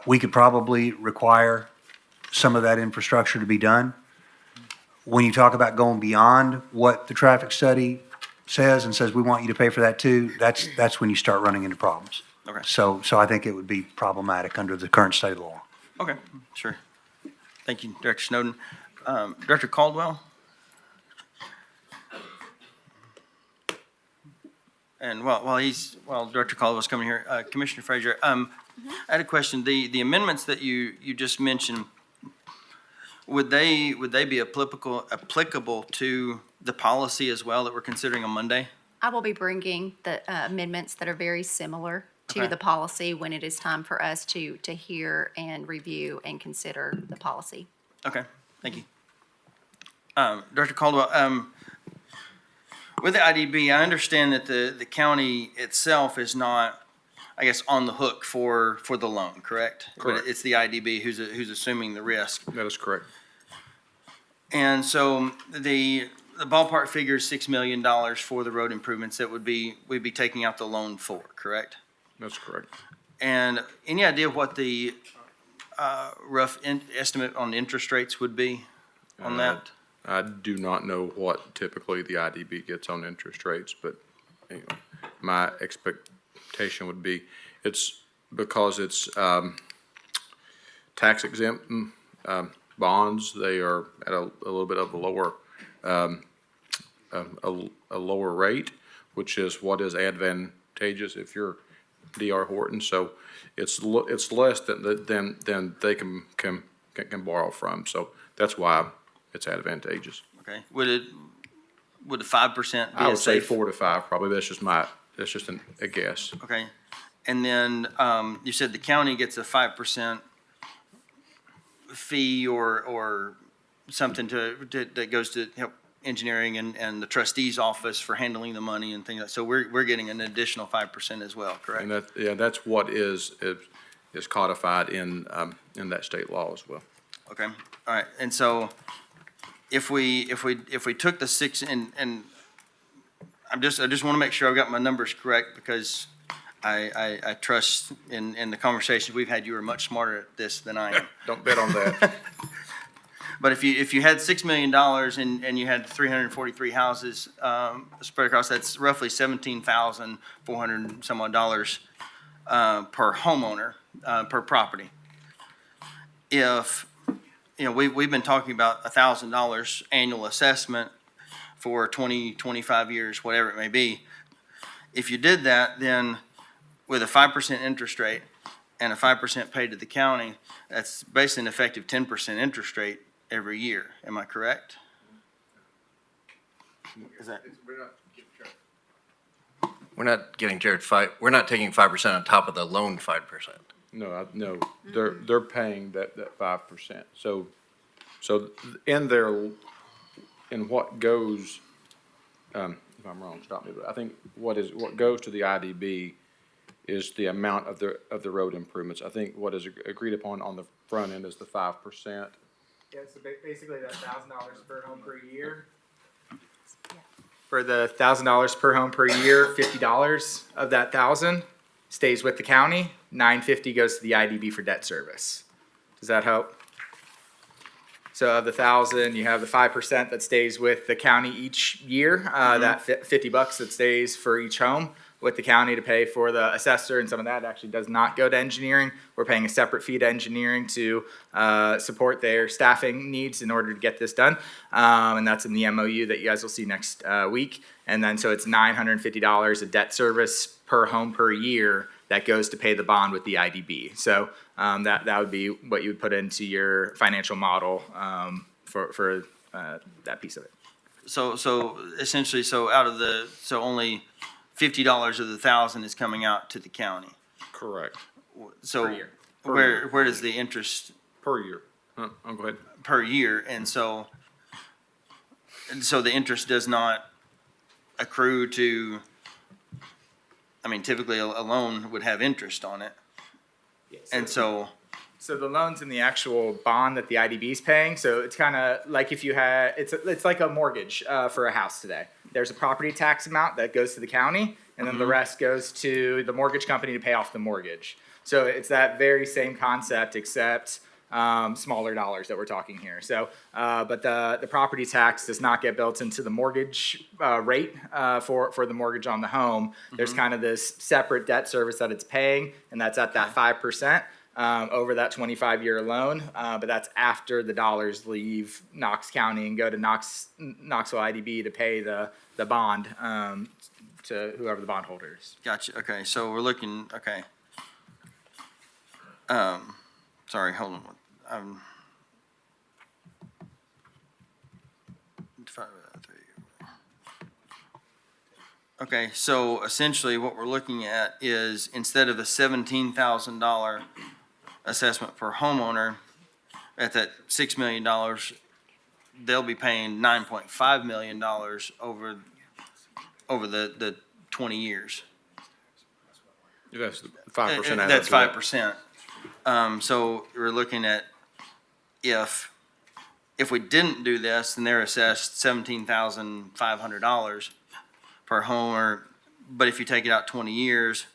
we could probably require some of that infrastructure to be done. When you talk about going beyond what the traffic study says and says we want you to pay for that too, that's when you start running into problems. Okay. So I think it would be problematic under the current state law. Okay, sure. Thank you, Director Snowden. Director Caldwell? And while Director Caldwell's coming here, Commissioner Frazier, I had a question. The amendments that you just mentioned, would they be applicable to the policy as well that we're considering on Monday? I will be bringing the amendments that are very similar to Okay. the policy when it is time for us to hear and review and consider the policy. Okay, thank you. Director Caldwell, with the IDB, I understand that the county itself is not, I guess, on the hook for the loan, correct? Correct. But it's the IDB who's assuming the risk. That is correct. And so the ballpark figure is $6 million for the road improvements that we'd be taking out the loan for, correct? That's correct. And any idea what the rough estimate on interest rates would be on that? I do not know what typically the IDB gets on interest rates, but my expectation would be it's because it's tax exempt bonds. They are at a little bit of a lower rate, which is what is advantageous if you're D.R. Horton. So it's less than they can borrow from. So that's why it's advantageous. Okay. Would a 5% be I would say safe? 4 to 5 probably. That's just a guess. Okay. And then you said the county gets a 5% fee or something that goes to help engineering and the trustee's office for handling the money and things like that. So we're getting an additional 5% as well, correct? And that's what is codified in that state law as well. Okay, all right, and so if we took the six and I just want to make sure I've got my numbers correct because I trust in the conversations we've had, you are much smarter at this than I am. Don't bet on that. But if you had $6 million and you had 343 houses spread across, that's roughly $17,400 some odd dollars per homeowner, per property. If, we've been talking about $1,000 annual assessment for 20, 25 years, whatever it may be. If you did that, then with a 5% interest rate and a 5% paid to the county, that's basically an effective 10% interest rate every year. Am I correct? Is that? We're not getting Jared we're not taking 5% on top of the loan 5%. No, they're paying that 5%. So in their, in what goes, if I'm wrong, stop me, but I think what goes to the IDB is the amount of the road improvements. I think what is agreed upon on the front end is the 5%. Yeah, so basically that $1,000 per home per year. For the $1,000 per home per year, $50 of that 1,000 stays with the county. $950 goes to the IDB for debt service. Does that help? So of the 1,000, you have the 5% that stays with the county each year. That $50 that stays for each home with the county to pay for the assessor, and some of that actually does not go to engineering. We're paying a separate fee to engineering to support their staffing needs in order to get this done. And that's in the MOU that you guys will see next week. And then so it's $950 of debt service per home per year that goes to pay the bond with the IDB. So that would be what you would put into your financial model for that piece of it. So essentially, out of only $50 of the 1,000 is coming out to the county. Correct. So Per year. where does the interest Per year. Go ahead. per year? And so the interest does not accrue to, I mean, typically a loan would have interest on it. And so the loan's in the actual bond that the IDB is paying. So it's kind of like if you had, it's like a mortgage for a house today. There's a property tax amount that goes to the county, and then the rest goes to the mortgage company to pay off the mortgage. So it's that very same concept, except smaller dollars that we're talking here. So, but the property tax does not get built into the mortgage rate for the mortgage on the home. There's kind of this separate debt service that it's paying, and that's at that 5%. Over that 25-year loan, but that's after the dollars leave Knox County and go to Knoxville IDB to pay the bond to whoever the bondholder is. Gotcha. Okay, so we're looking. Okay. Sorry. Hold on. Okay, so essentially what we're looking at is instead of a $17,000 assessment per homeowner at that $6 million, they'll be paying $9.5 million over the 20 years. That's 5%. That's 5%. So we're looking at if we didn't do this, then they're assessed $17,500 per home, but if you take it out 20 years,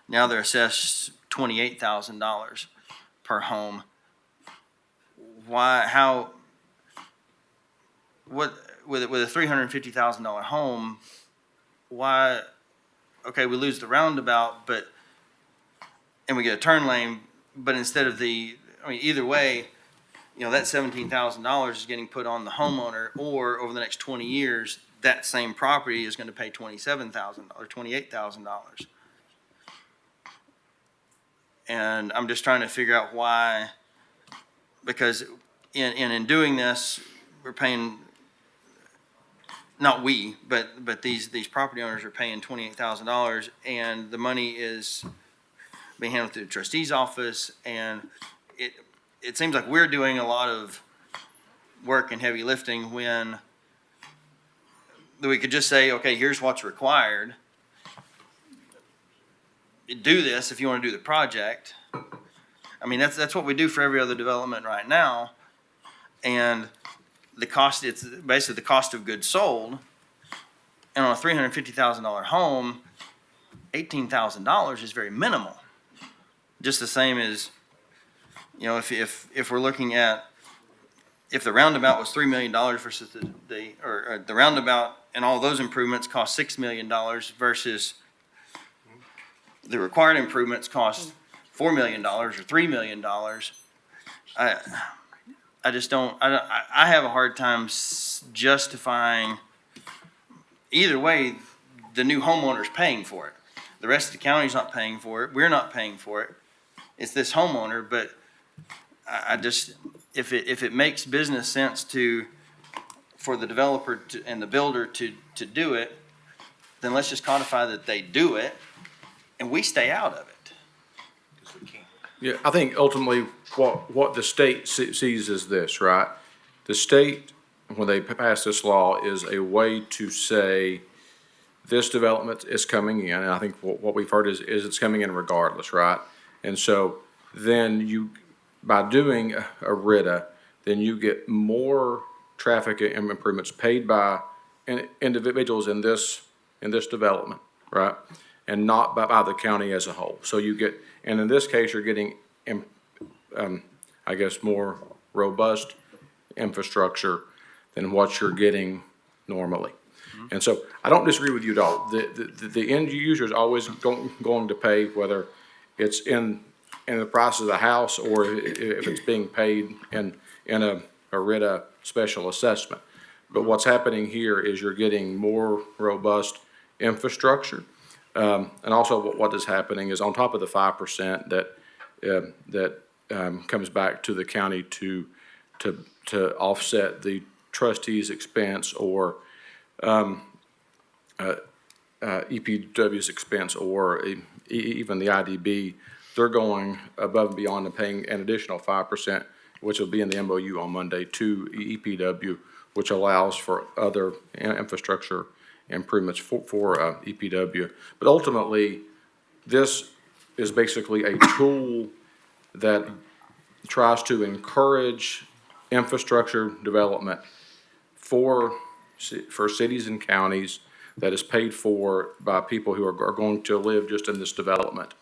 now they're assessed $28,000 per home. Why? How? What? With a $350,000 home, why? Okay, we lose the roundabout, and we get a turn lane, but instead of either way, that $17,000 is getting put on the homeowner, or over the next 20 years, that same property is going to pay $27,000 or $28,000. And I'm just trying to figure out why, because in doing this, we're paying, not we, but these property owners are paying $28,000, and the money is being handled through the trustee's office, and it seems like we're doing a lot of work and heavy lifting when we could just say, okay, here's what's required. Do this if you want to do the project. I mean, that's what we do for every other development right now. And the cost, it's basically the cost of goods sold. And on a $350,000 home, $18,000 is very minimal. Just the same as, you know, if we're looking at, if the roundabout was $3 million versus the roundabout and all those improvements cost $6 million versus the required improvements cost $4 million or $3 million, I just don't, I have a hard time justifying, either way, the new homeowner's paying for it. The rest of the county's not paying for it. We're not paying for it. It's this homeowner, but I just, if it makes business sense for the developer and the builder to do it, then let's just codify that they do it and we stay out of it. Yeah, I think ultimately what the state sees is this, right? The state, when they pass this law, is a way to say this development is coming in, and I think what we've heard is it's coming in regardless, right? And so then you, by doing a RITA, then you get more traffic improvements paid by individuals in this development, right? And not by the county as a whole. So you get, and in this case, you're getting, I guess, more robust infrastructure than what you're getting normally. And so I don't disagree with you at all. The end user is always going to pay, whether it's in the price of the house or if it's being paid in a RITA special assessment. But what's happening here is you're getting more robust infrastructure. And also what is happening is on top of the 5% that comes back to the county to offset the trustee's expense or EPW's expense or even the IDB, they're going above and beyond and paying an additional 5%, which will be in the MOU on Monday, to EPW, which allows for other infrastructure improvements for EPW. But ultimately, this is basically a tool that tries to encourage infrastructure development for cities and counties that is paid for by people who are going to live just in this development.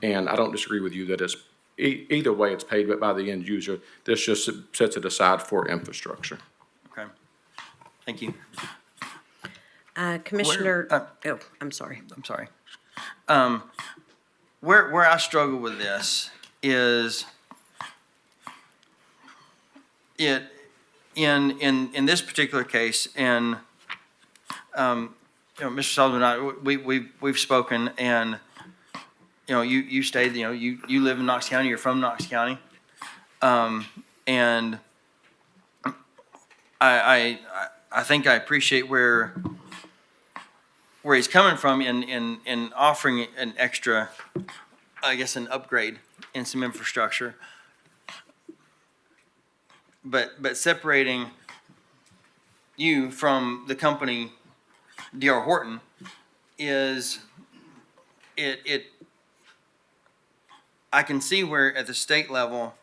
And I don't disagree with you that it's either way it's paid by the end user. This just sets it aside for infrastructure. Okay. Thank you. Commissioner, I'm sorry. I'm sorry. Where I struggle with this is in this particular case, and Mr. Sullivan and I, we've spoken, and you stated, you live in Knox County, you're from Knox County, and I think I appreciate where he's coming from in offering an extra, I guess, an upgrade in some infrastructure. But separating you from the company D.R. Horton is I can see where at the state level,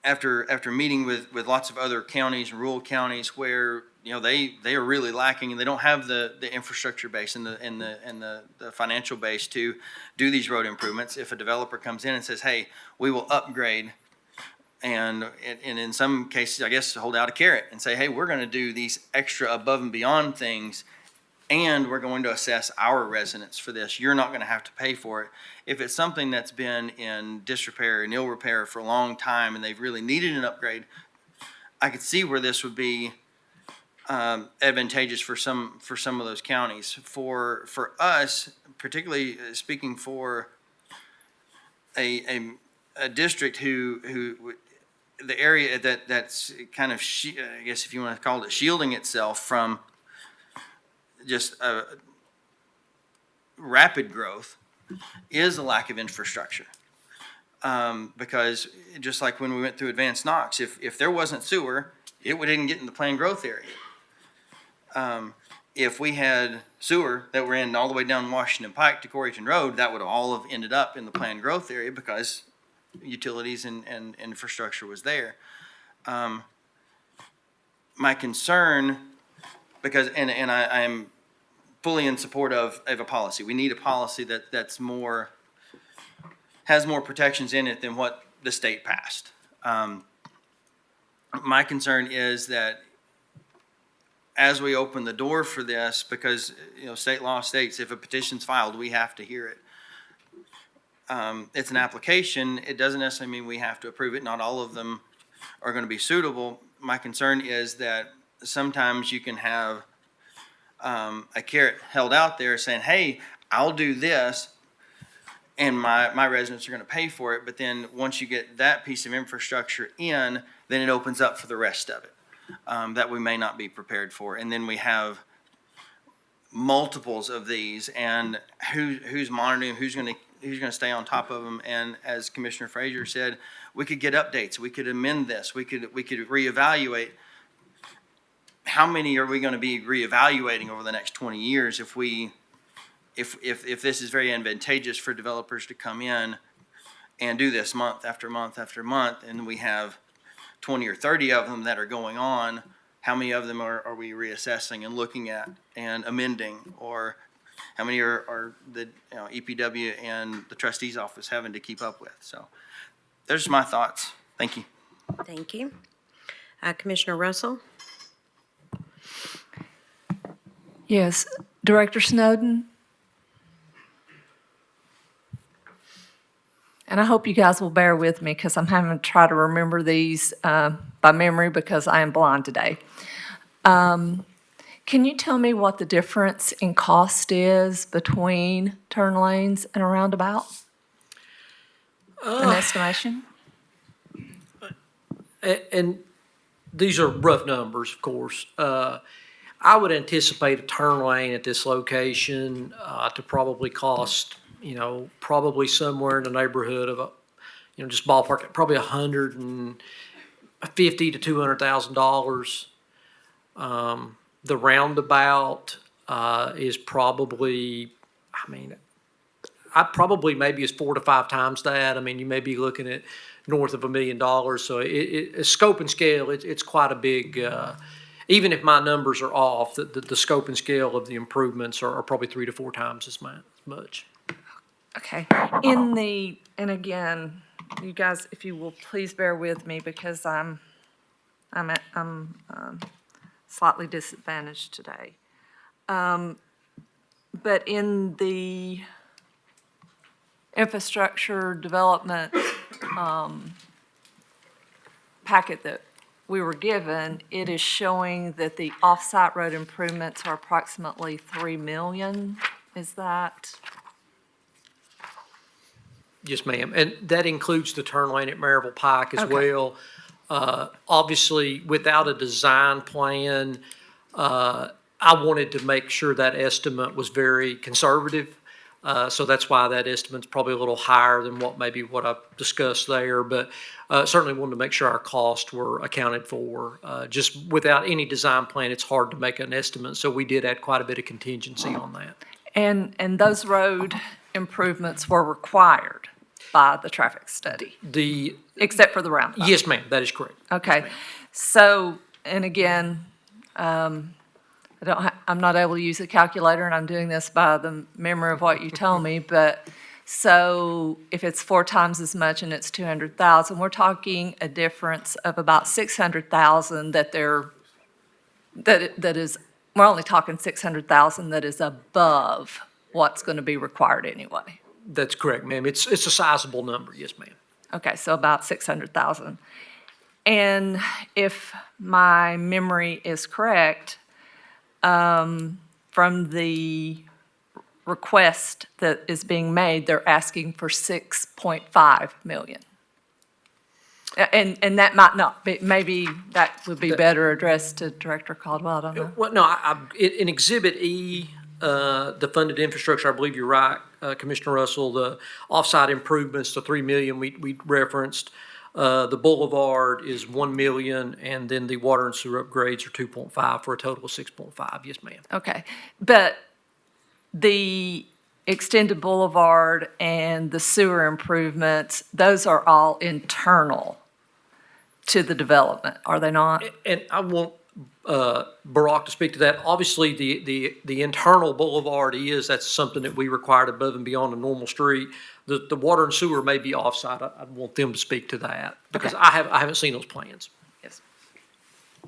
after meeting with lots of other counties and rural counties where they are really lacking and they don't have the infrastructure base and the financial base to do these road improvements. If a developer comes in and says, hey, we will upgrade, and in some cases, I guess, hold out a carrot and say, hey, we're going to do these extra above and beyond things, and we're going to assess our residents for this. You're not going to have to pay for it. If it's something that's been in disrepair and ill repair for a long time and they've really needed an upgrade, I could see where this would be advantageous for some of those counties. For us, particularly speaking for a district who the area that's kind of, I guess if you want to call it, shielding itself from just rapid growth, is a lack of infrastructure. Because just like when we went through Advanced Knox, if there wasn't sewer, it didn't get in the planned growth area. If we had sewer that were in all the way down Washington Pike to Coreyton Road, that would all have ended up in the planned growth area because utilities and infrastructure was there. My concern, because, and I'm fully in support of a policy. We need a policy that's more, has more protections in it than what the state passed. My concern is that as we open the door for this, because, state law states if a petition's filed, we have to hear it. It's an application. It doesn't necessarily mean we have to approve it. Not all of them are going to be suitable. My concern is that sometimes you can have a carrot held out there saying, hey, I'll do this, and my residents are going to pay for it. But then once you get that piece of infrastructure in, then it opens up for the rest of it that we may not be prepared for. And then we have multiples of these, and who's monitoring, who's going to stay on top of them. And as Commissioner Frazier said, we could get updates, we could amend this, we could reevaluate. How many are we going to be reevaluating over the next 20 years if this is very advantageous for developers to come in and do this month after month after month, and we have 20 or 30 of them that are going on? How many of them are we reassessing and looking at and amending? Or how many are the EPW and the trustee's office having to keep up with? So there's my thoughts. Thank you. Thank you. Commissioner Russell? Yes, Director Snowden. And I hope you guys will bear with me because I'm having to try to remember these by memory because I am blind today. Can you tell me what the difference in cost is between turn lanes and a roundabout? An estimation? And these are rough numbers, of course. I would anticipate a turn lane at this location to probably cost, probably somewhere in the neighborhood of, just ballpark, probably $150,000 to $200,000. The roundabout is probably, maybe is 4 to 5 times that. You may be looking at north of $1 million. So scope and scale, it's quite a big. Even if my numbers are off, the scope and scale of the improvements are probably 3 to 4 times as much. Okay. And again, you guys, if you will please bear with me because I'm slightly disadvantaged today. But in the infrastructure development packet that we were given, it is showing that the off-site road improvements are approximately $3 million. Is that? Yes, ma'am. And that includes the turn lane at Maryville Pike as well. Obviously, without a design plan, I wanted to make sure that estimate was very conservative. So that's why that estimate's probably a little higher than what I've discussed there. But certainly wanted to make sure our costs were accounted for. Just without any design plan, it's hard to make an estimate. So we did add quite a bit of contingency on that. And those road improvements were required by the traffic study, except for the roundabout? Yes, ma'am, that is correct. Okay. Yes, so, and again, I'm not able to use a calculator, and I'm doing this by the memory of what you told me, but so if it's 4 times as much and it's 200,000, we're talking a difference of about 600,000 we're only talking 600,000 that is above what's going to be required anyway. That's correct, ma'am. It's a sizable number, yes, ma'am. Okay, so about 600,000. And if my memory is correct, from the request that is being made, they're asking for 6.5 million. And that might not be, maybe that would be better addressed to Director Caldwell, I don't know. Well, no, in Exhibit E, the funded infrastructure, I believe you're right, Commissioner Russell, the off-site improvements, the 3 million we referenced. The boulevard is 1 million, and then the water and sewer upgrades are 2.5 for a total of 6.5. Yes, ma'am. Okay, but the extended boulevard and the sewer improvements, those are all internal to the development, are they not? And I want Barack to speak to that. Obviously, the internal boulevard that's something that we required above and beyond a normal street. The water and sewer may be offsite. I'd want them to speak to that because Okay. I haven't seen those plans. Yes.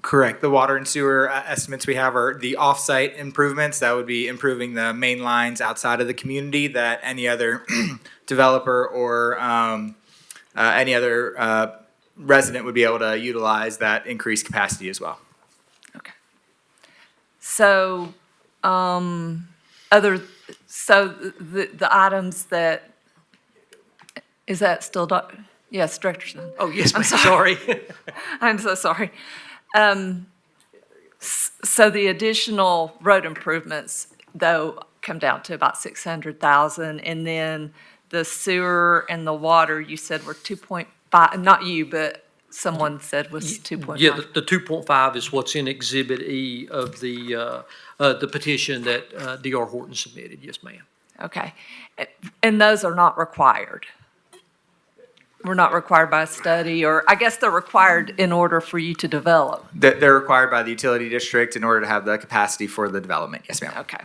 Correct. The water and sewer estimates we have are the off-site improvements. That would be improving the main lines outside of the community that any other developer or any other resident would be able to utilize that increased capacity as well. So, the items that, is that still, yes, Director Snow? Oh, yes, I'm ma'am. Sorry. I'm so sorry. So the additional road improvements, though, come down to about 600,000, and then the sewer and the water, you said were 2.5, not you, but someone said was 2.5. Yeah, the 2.5 is what's in Exhibit E of the petition that D.R. Horton submitted. Yes, ma'am. Okay. And those are not required? We're not required by a study, or I guess they're required in order for you to develop? They're required by the utility district in order to have the capacity for the development. Yes, ma'am. Okay.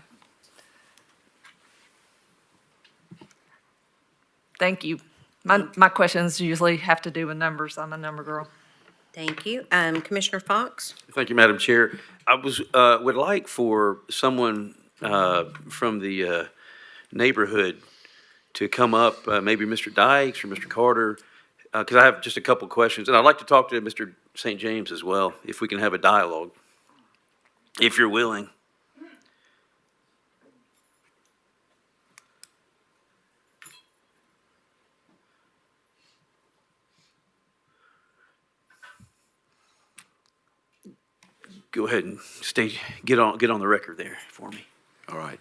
Thank you. My questions usually have to do with numbers. I'm a number girl. Thank you. Commissioner Fox? Thank you, Madam Chair. I would like for someone from the neighborhood to come up, maybe Mr. Dykes or Mr. Carter, because I have just a couple questions. And I'd like to talk to Mr. St. James as well, if we can have a dialogue, if you're willing. Go ahead and get on the record there for me. All right.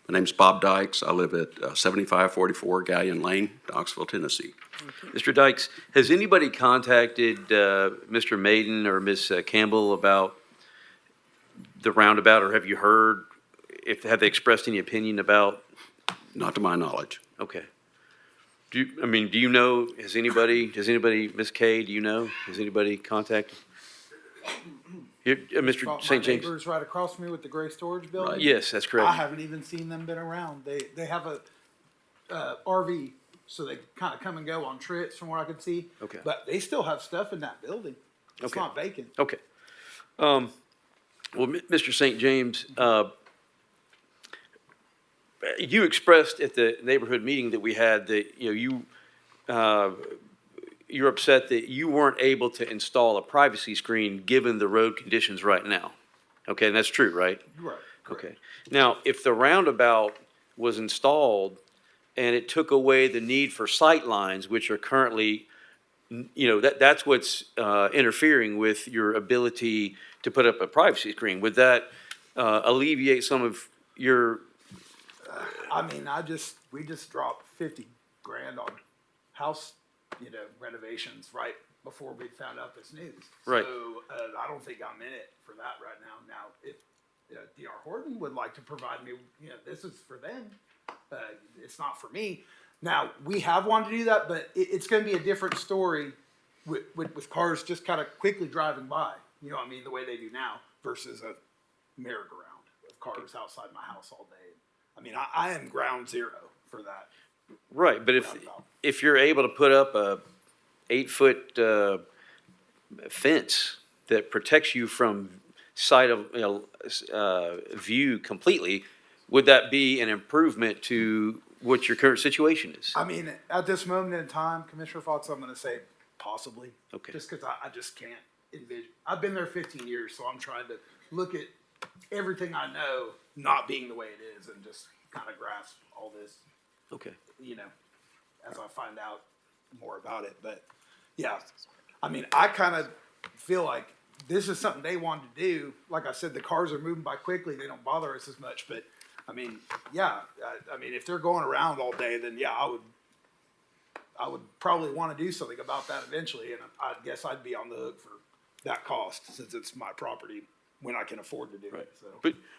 My name's Bob Dykes. I live at 7544 Galleon Lane, Knoxville, Tennessee. Mr. Dykes, has anybody contacted Mr. Maiden or Ms. Campbell about the roundabout, or have you heard, have they expressed any opinion about? Not to my knowledge. Okay. Do you know, has anybody, Ms. Kay, do you know, has anybody contacted? Mr. St. James? My neighbors right across from me with the gray storage building. Yes, that's correct. I haven't even seen them been around. They have a RV, so they kind of come and go on trips from what I could see. Okay. But they still have stuff in that building. It's Okay. not vacant. Okay. Well, Mr. St. James, you expressed at the neighborhood meeting that we had that, you're upset that you weren't able to install a privacy screen given the road conditions right now. Okay, and that's true, right? Right. Okay. Now, if the roundabout was installed and it took away the need for sight lines, which are currently, that's what's interfering with your ability to put up a privacy screen, would that alleviate some of your? We just dropped 50 grand on house, renovations right before we found out this news. Right. So I don't think I'm in it for that right now. Now, if D.R. Horton would like to provide me, this is for them. It's not for me. Now, we have wanted to do that, but it's going to be a different story with cars just kind of quickly driving by. The way they do now versus a merry-go-round of cars outside my house all day. I am ground zero for that. Right, but if you're able to put up a 8-foot fence that protects you from sight of view completely, would that be an improvement to what your current situation is? At this moment in time, Commissioner Fox, I'm going to say possibly. Okay. Just because I just can't envision. I've been there 15 years, so I'm trying to look at everything I know not being the way it is and just kind of grasp all this. Okay. As I find out more about it. But yeah, I kind of feel like this is something they wanted to do. Like I said, the cars are moving by quickly. They don't bother us as much. But if they're going around all day, then yeah, I would probably want to do something about that eventually. And I guess I'd be on the hook for that cost since it's my property when I can afford to do it. So.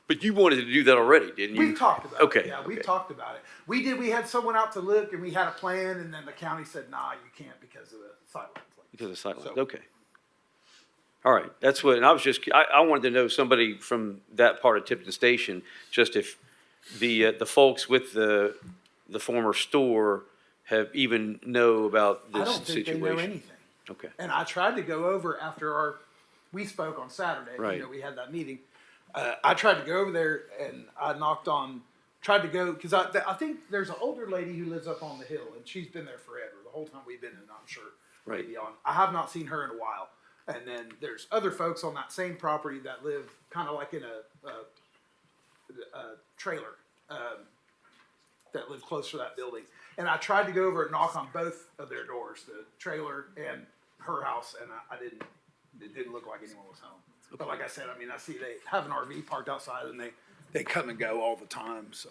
But you wanted to do that already, didn't you? We talked about Okay. it. Yeah, we talked about it. We did. We had someone out to look, and we had a plan, and then the county said, "Nah, you can't because of the sight lines." Because of sight lines. So- Okay. All right, that's what, and I was just, I wanted to know somebody from that part of Tipton Station, just if the folks with the former store have even know about I this don't think they know situation. anything. Okay, And I tried to go over after we spoke on Saturday, Right. you know, we had that meeting. I tried to go over there and I tried to go, cause I think there's an older lady who lives up on the hill and she's been there forever, the whole time we've been in, I'm sure. Right. Maybe on, I have not seen her in a while. And then there's other folks on that same property that live kind of like in a trailer, that live close to that building. And I tried to go over and knock on both of their doors, the trailer and her house, and it didn't look like anyone was home. But like I said, I mean, I see they have an RV parked outside and they come and go all the time, so.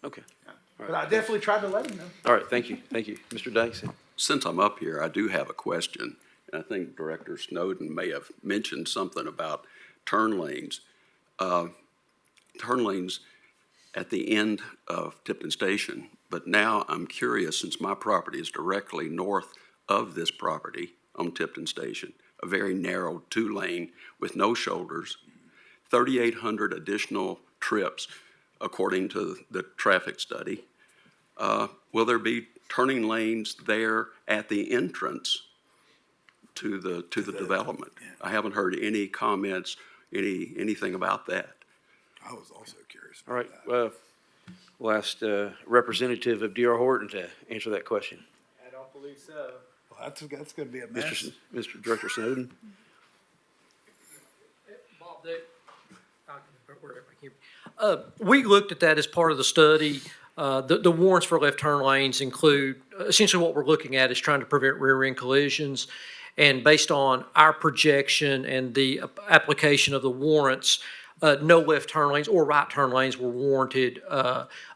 okay. Yeah. All But right. I definitely tried to let them know. All right, thank you. Mr. Dykes? Since I'm up here, I do have a question. And I think Director Snowden may have mentioned something about turn lanes. Turn lanes at the end of Tipton Station. But now I'm curious, since my property is directly north of this property on Tipton Station, a very narrow 2-lane with no shoulders, 3,800 additional trips, according to the traffic study. Will there be turning lanes there at the entrance to the development? I haven't heard any comments, anything about that. I was also curious. All right, we'll ask representative of D.R. Horton to answer that question. I don't believe so. Well, that's gonna be a mess. Mr. Director Snowden? Bob, we looked at that as part of the study. The warrants for left turn lanes include, essentially what we're looking at is trying to prevent rear end collisions. And based on our projection and the application of the warrants, no left turn lanes or right turn lanes were warranted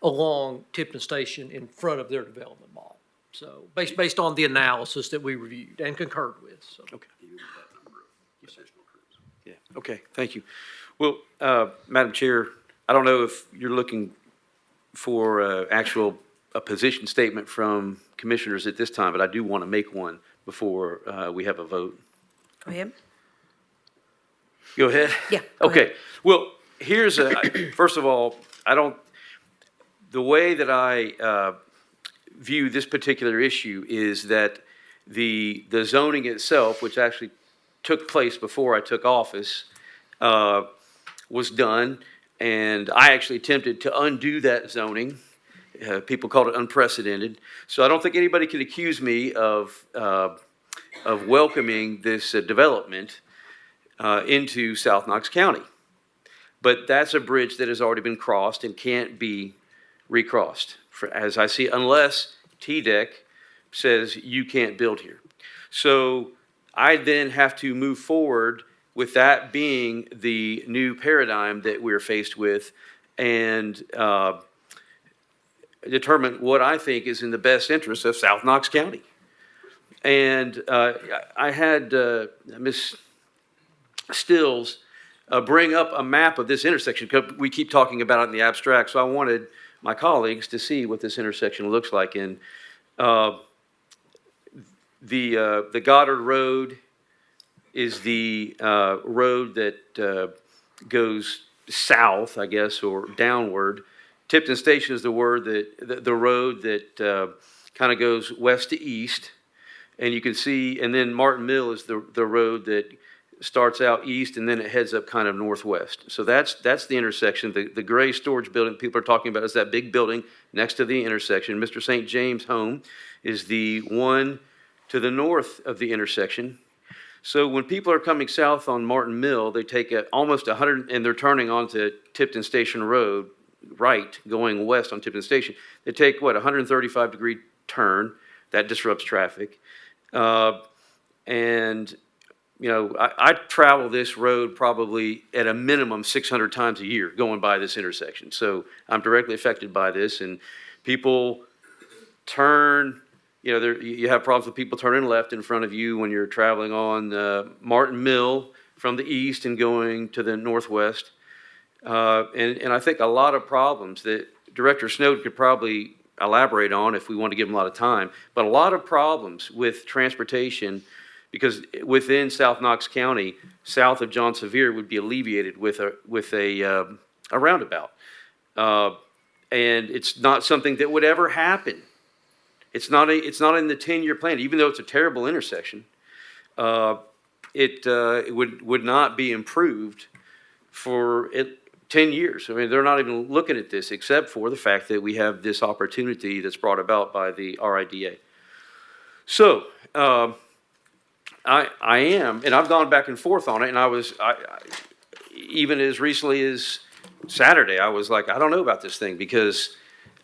along Tipton Station in front of their development model. So based on the analysis that we reviewed and concurred with. So. Okay. Yeah, okay, thank you. Well, Madam Chair, I don't know if you're looking for a position statement from commissioners at this time, but I do want to make one before we have a vote. Go ahead. Go ahead? Yeah. Go Okay, ahead. well, here's first of all, the way that I view this particular issue is that the zoning itself, which actually took place before I took office, was done, and I actually attempted to undo that zoning. People called it unprecedented. So I don't think anybody can accuse me of welcoming this development into South Knox County. But that's a bridge that has already been crossed and can't be recrossed, as I see, unless TDEC says you can't build here. So I then have to move forward with that being the new paradigm that we're faced with, and determine what I think is in the best interest of South Knox County. And I had Ms. Stills bring up a map of this intersection, because we keep talking about it in the abstract, so I wanted my colleagues to see what this intersection looks like. And the Goddard Road is the road that goes south, I guess, or downward. Tipton Station is the road that kind of goes west to east. And you can see, and then Martin Mill is the road that starts out east and then it heads up kind of northwest. So that's the intersection. The gray storage building people are talking about is that big building next to the intersection. Mr. St. James' home is the one to the north of the intersection. So when people are coming south on Martin Mill, they take almost 100, and they're turning onto Tipton Station Road, right, going west on Tipton Station. They take, 135-degree turn. That disrupts traffic. And, I travel this road probably at a minimum 600 times a year going by this intersection. So I'm directly affected by this, and people turn. You have problems with people turning left in front of you when you're traveling on Martin Mill from the east and going to the northwest. And I think a lot of problems that Director Snowden could probably elaborate on if we want to give him a lot of time, but a lot of problems with transportation because within South Knox County, south of John Sevier would be alleviated with a roundabout. And it's not something that would ever happen. It's not in the 10-year plan, even though it's a terrible intersection. It would not be improved for 10 years. I mean, they're not even looking at this except for the fact that we have this opportunity that's brought about by the RIDA. So, I am, and I've gone back and forth on it, and I even as recently as Saturday, I was like, I don't know about this thing because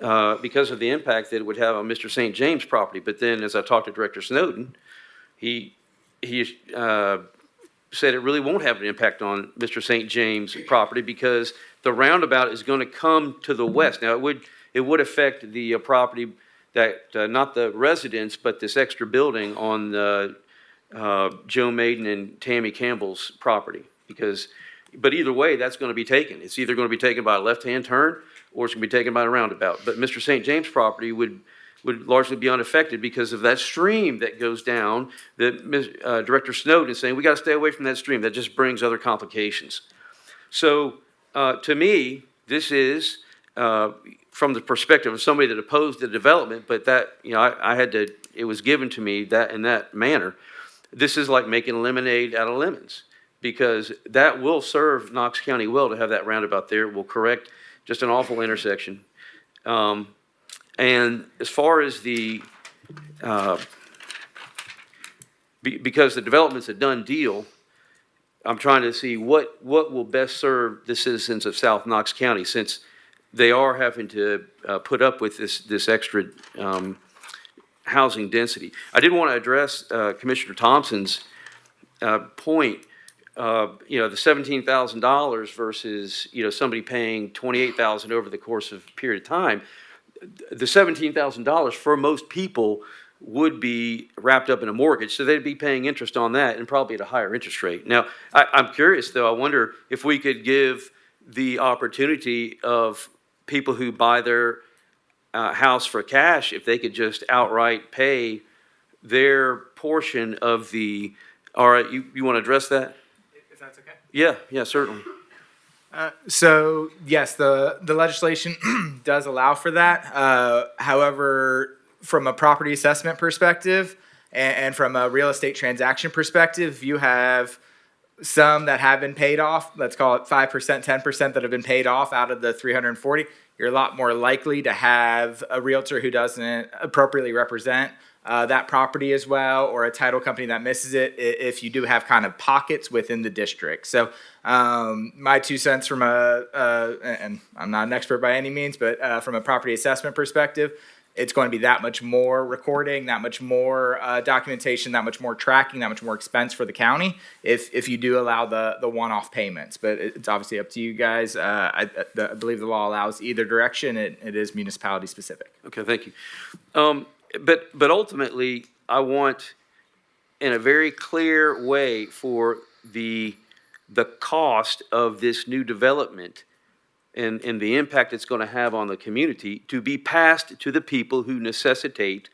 of the impact that it would have on Mr. St. James' property. But then as I talked to Director Snowden, he said it really won't have an impact on Mr. St. James' property because the roundabout is going to come to the west. Now, it would affect the property that, not the residents, but this extra building on Joe Maiden and Tammy Campbell's property. But either way, that's going to be taken. It's either going to be taken by a left-hand turn or it's going to be taken by a roundabout. But Mr. St. James' property would largely be unaffected because of that stream that goes down that Director Snowden is saying, we got to stay away from that stream. That just brings other complications. So to me, this is from the perspective of somebody that opposed the development, but that, it was given to me that in that manner. This is like making lemonade out of lemons because that will serve Knox County well to have that roundabout there. It will correct just an awful intersection. And as far as because the development's a done deal, I'm trying to see what will best serve the citizens of South Knox County since they are having to put up with this extra housing density. I did want to address Commissioner Thompson's point. The $17,000 versus somebody paying $28,000 over the course of a period of time. The $17,000 for most people would be wrapped up in a mortgage, so they'd be paying interest on that and probably at a higher interest rate. Now, I'm curious though. I wonder if we could give the opportunity of people who buy their house for cash, if they could just outright pay their portion of the. All right, you want to address that? If that's okay. Yeah, certainly. So yes, the legislation does allow for that. However, from a property assessment perspective and from a real estate transaction perspective, you have some that have been paid off. Let's call it 5%, 10% that have been paid off out of the 340. You're a lot more likely to have a realtor who doesn't appropriately represent that property as well, or a title company that misses it if you do have kind of pockets within the district. So my 2 cents from and I'm not an expert by any means, but from a property assessment perspective, it's going to be that much more recording, that much more documentation, that much more tracking, that much more expense for the county if you do allow the one-off payments. But it's obviously up to you guys. I believe the law allows either direction. It is municipality specific. Okay, thank you. But ultimately, I want, in a very clear way, for the cost of this new development and the impact it's going to have on the community to be passed to the people who necessitate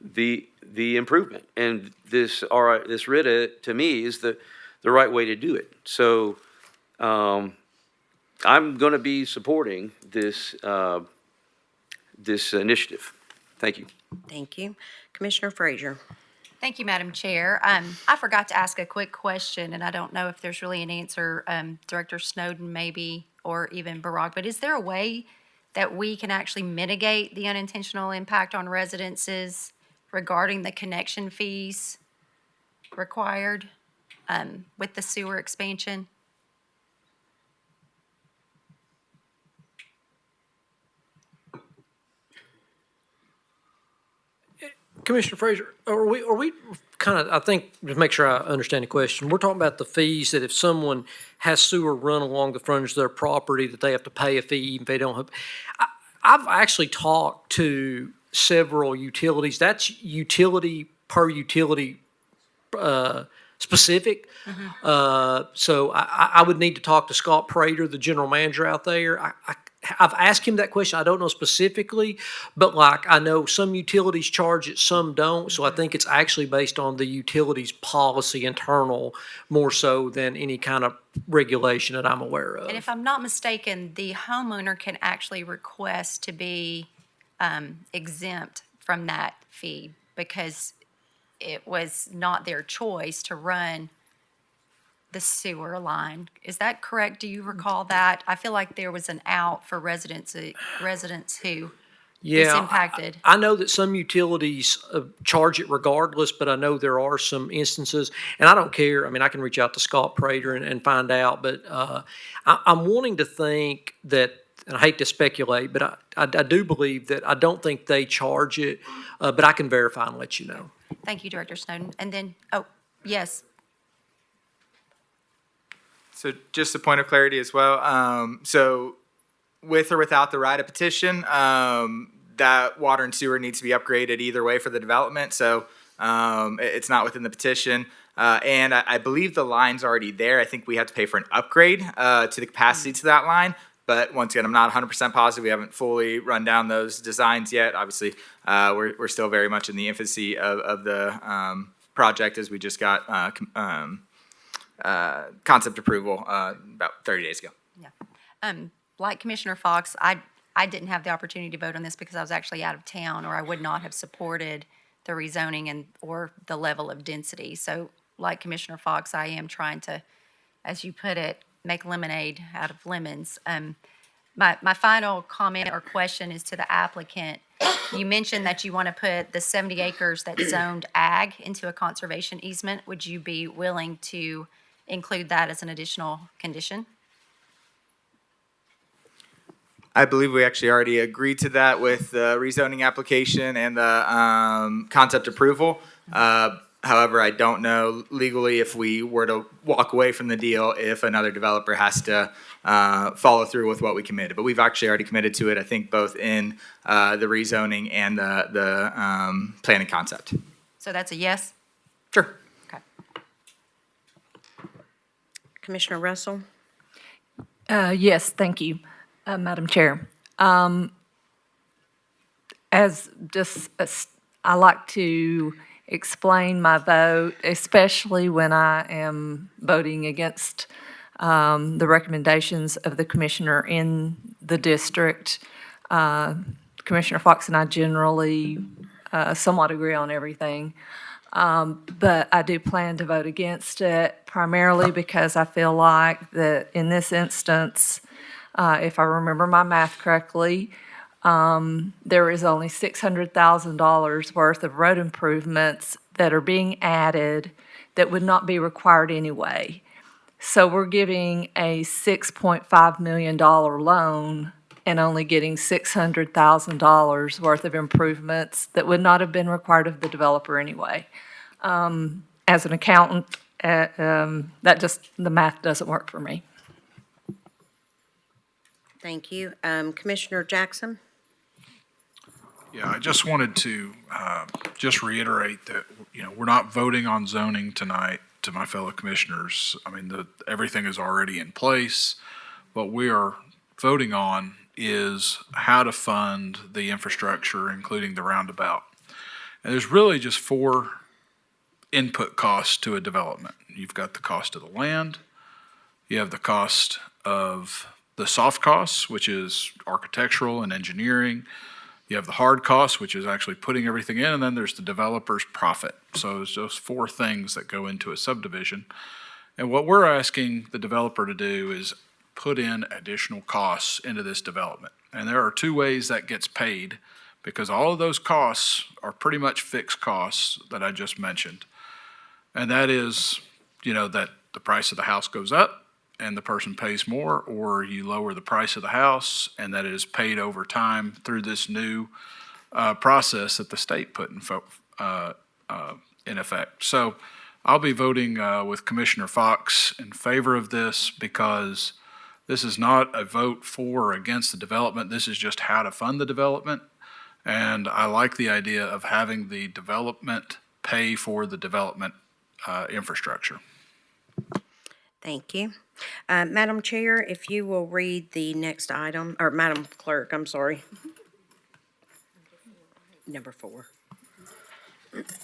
the improvement. And this RIDA, to me, is the right way to do it. So I'm going to be supporting this initiative. Thank you. Thank you. Commissioner Frazier. Thank you, Madam Chair. I forgot to ask a quick question, and I don't know if there's really an answer, Director Snowden maybe, or even Barack, but is there a way that we can actually mitigate the unintentional impact on residences regarding the connection fees required with the sewer expansion? Commissioner Frazier, are we kind of, I think, to make sure I understand the question, we're talking about the fees that if someone has sewer run along the frontage of their property, that they have to pay a fee even if they don't have. I've actually talked to several utilities. That's utility per utility specific. So I would need to talk to Scott Prater, the general manager out there. I've asked him that question. I don't know specifically, but like I know some utilities charge it, some don't. So I think it's actually based on the utilities policy internal more so than any kind of regulation that I'm aware of. And if I'm not mistaken, the homeowner can actually request to be exempt from that fee because it was not their choice to run the sewer line. Is that correct? Do you recall that? I feel like there was an out for residents who this Yeah, impacted. I know that some utilities charge it regardless, but I know there are some instances, and I don't care. I mean, I can reach out to Scott Prater and find out, but I'm wanting to think that, and I hate to speculate, but I do believe that I don't think they charge it, but I can verify and let you know. Thank you, Director Snowden. And then, yes, So just a point of clarity as well. So with or without the right of petition, that water and sewer needs to be upgraded either way for the development. So it's not within the petition. And I believe the line's already there. I think we have to pay for an upgrade to the capacity to that line. But once again, I'm not 100% positive. We haven't fully run down those designs yet. Obviously, we're still very much in the infancy of the project as we just got concept approval about 30 days ago. like Commissioner Fox, I didn't have the opportunity to vote on this because I was actually out of town, or I would not have supported the rezoning or the level of density. So like Commissioner Fox, I am trying to, as you put it, make lemonade out of lemons. My final comment or question is to the applicant. You mentioned that you want to put the 70 acres that's zoned ag into a conservation easement. Would you be willing to include that as an additional condition? I believe we actually already agreed to that with the rezoning application and the concept approval. However, I don't know legally if we were to walk away from the deal, if another developer has to follow through with what we committed. But we've actually already committed to it, I think, both in the rezoning and the planning concept. So that's a yes? Sure. Okay. Commissioner Russell? Yes, thank you, Madam Chair. I like to explain my vote, especially when I am voting against the recommendations of the commissioner in the district. Commissioner Fox and I generally somewhat agree on everything. But I do plan to vote against it primarily because I feel like that in this instance, if I remember my math correctly, there is only $600,000 worth of road improvements that are being added that would not be required anyway. So we're giving a $6.5 million loan and only getting $600,000 worth of improvements that would not have been required of the developer anyway. As an accountant, the math doesn't work for me. Thank you. Commissioner Jackson? Yeah, I just wanted to just reiterate that, we're not voting on zoning tonight to my fellow commissioners. I mean, everything is already in place. What we are voting on is how to fund the infrastructure, including the roundabout. And there's really just four input costs to a development. You've got the cost of the land, you have the cost of the soft costs, which is architectural and engineering. You have the hard costs, which is actually putting everything in, and then there's the developer's profit. So it's those four things that go into a subdivision. And what we're asking the developer to do is put in additional costs into this development. And there are two ways that gets paid, because all of those costs are pretty much fixed costs that I just mentioned. And that is, that the price of the house goes up and the person pays more, or you lower the price of the house and that it is paid over time through this new process that the state put in effect. So I'll be voting with Commissioner Fox in favor of this, because this is not a vote for or against the development. This is just how to fund the development. And I like the idea of having the development pay for the development infrastructure. Thank you. Madam Chair, if you will read the next item, or Madam Clerk, I'm sorry. Number 4.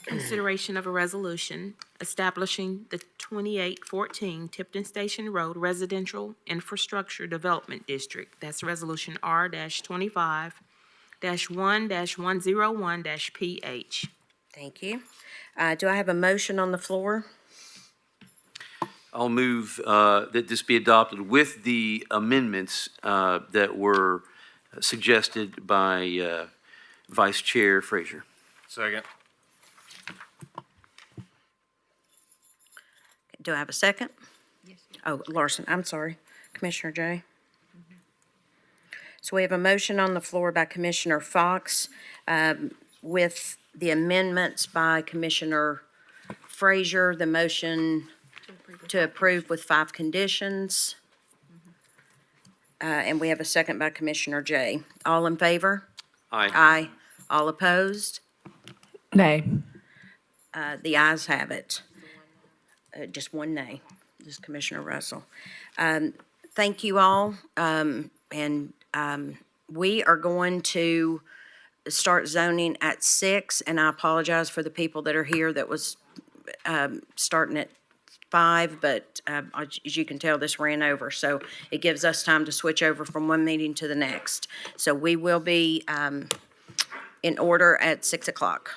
Consideration of a resolution establishing the 2814 Tipton Station Road Residential Infrastructure Development District. That's Resolution R-25-1-101-PH. Thank you. Do I have a motion on the floor? I'll move that this be adopted with the amendments that were suggested by Vice Chair Frazier. Second. Do I have a second? Yes. Oh, Larson, I'm sorry. Commissioner Jay? So we have a motion on the floor by Commissioner Fox with the amendments by Commissioner Frazier, the motion to approve with 5 conditions. And we have a second by Commissioner Jay. All in favor? Aye. Aye. All opposed? Nay. The ayes have it. Just one nay, just Commissioner Russell. Thank you all. We are going to start zoning at 6, and I apologize for the people that are here that was starting at 5, but as you can tell, this ran over. So it gives us time to switch over from one meeting to the next. So we will be in order at 6 o'clock.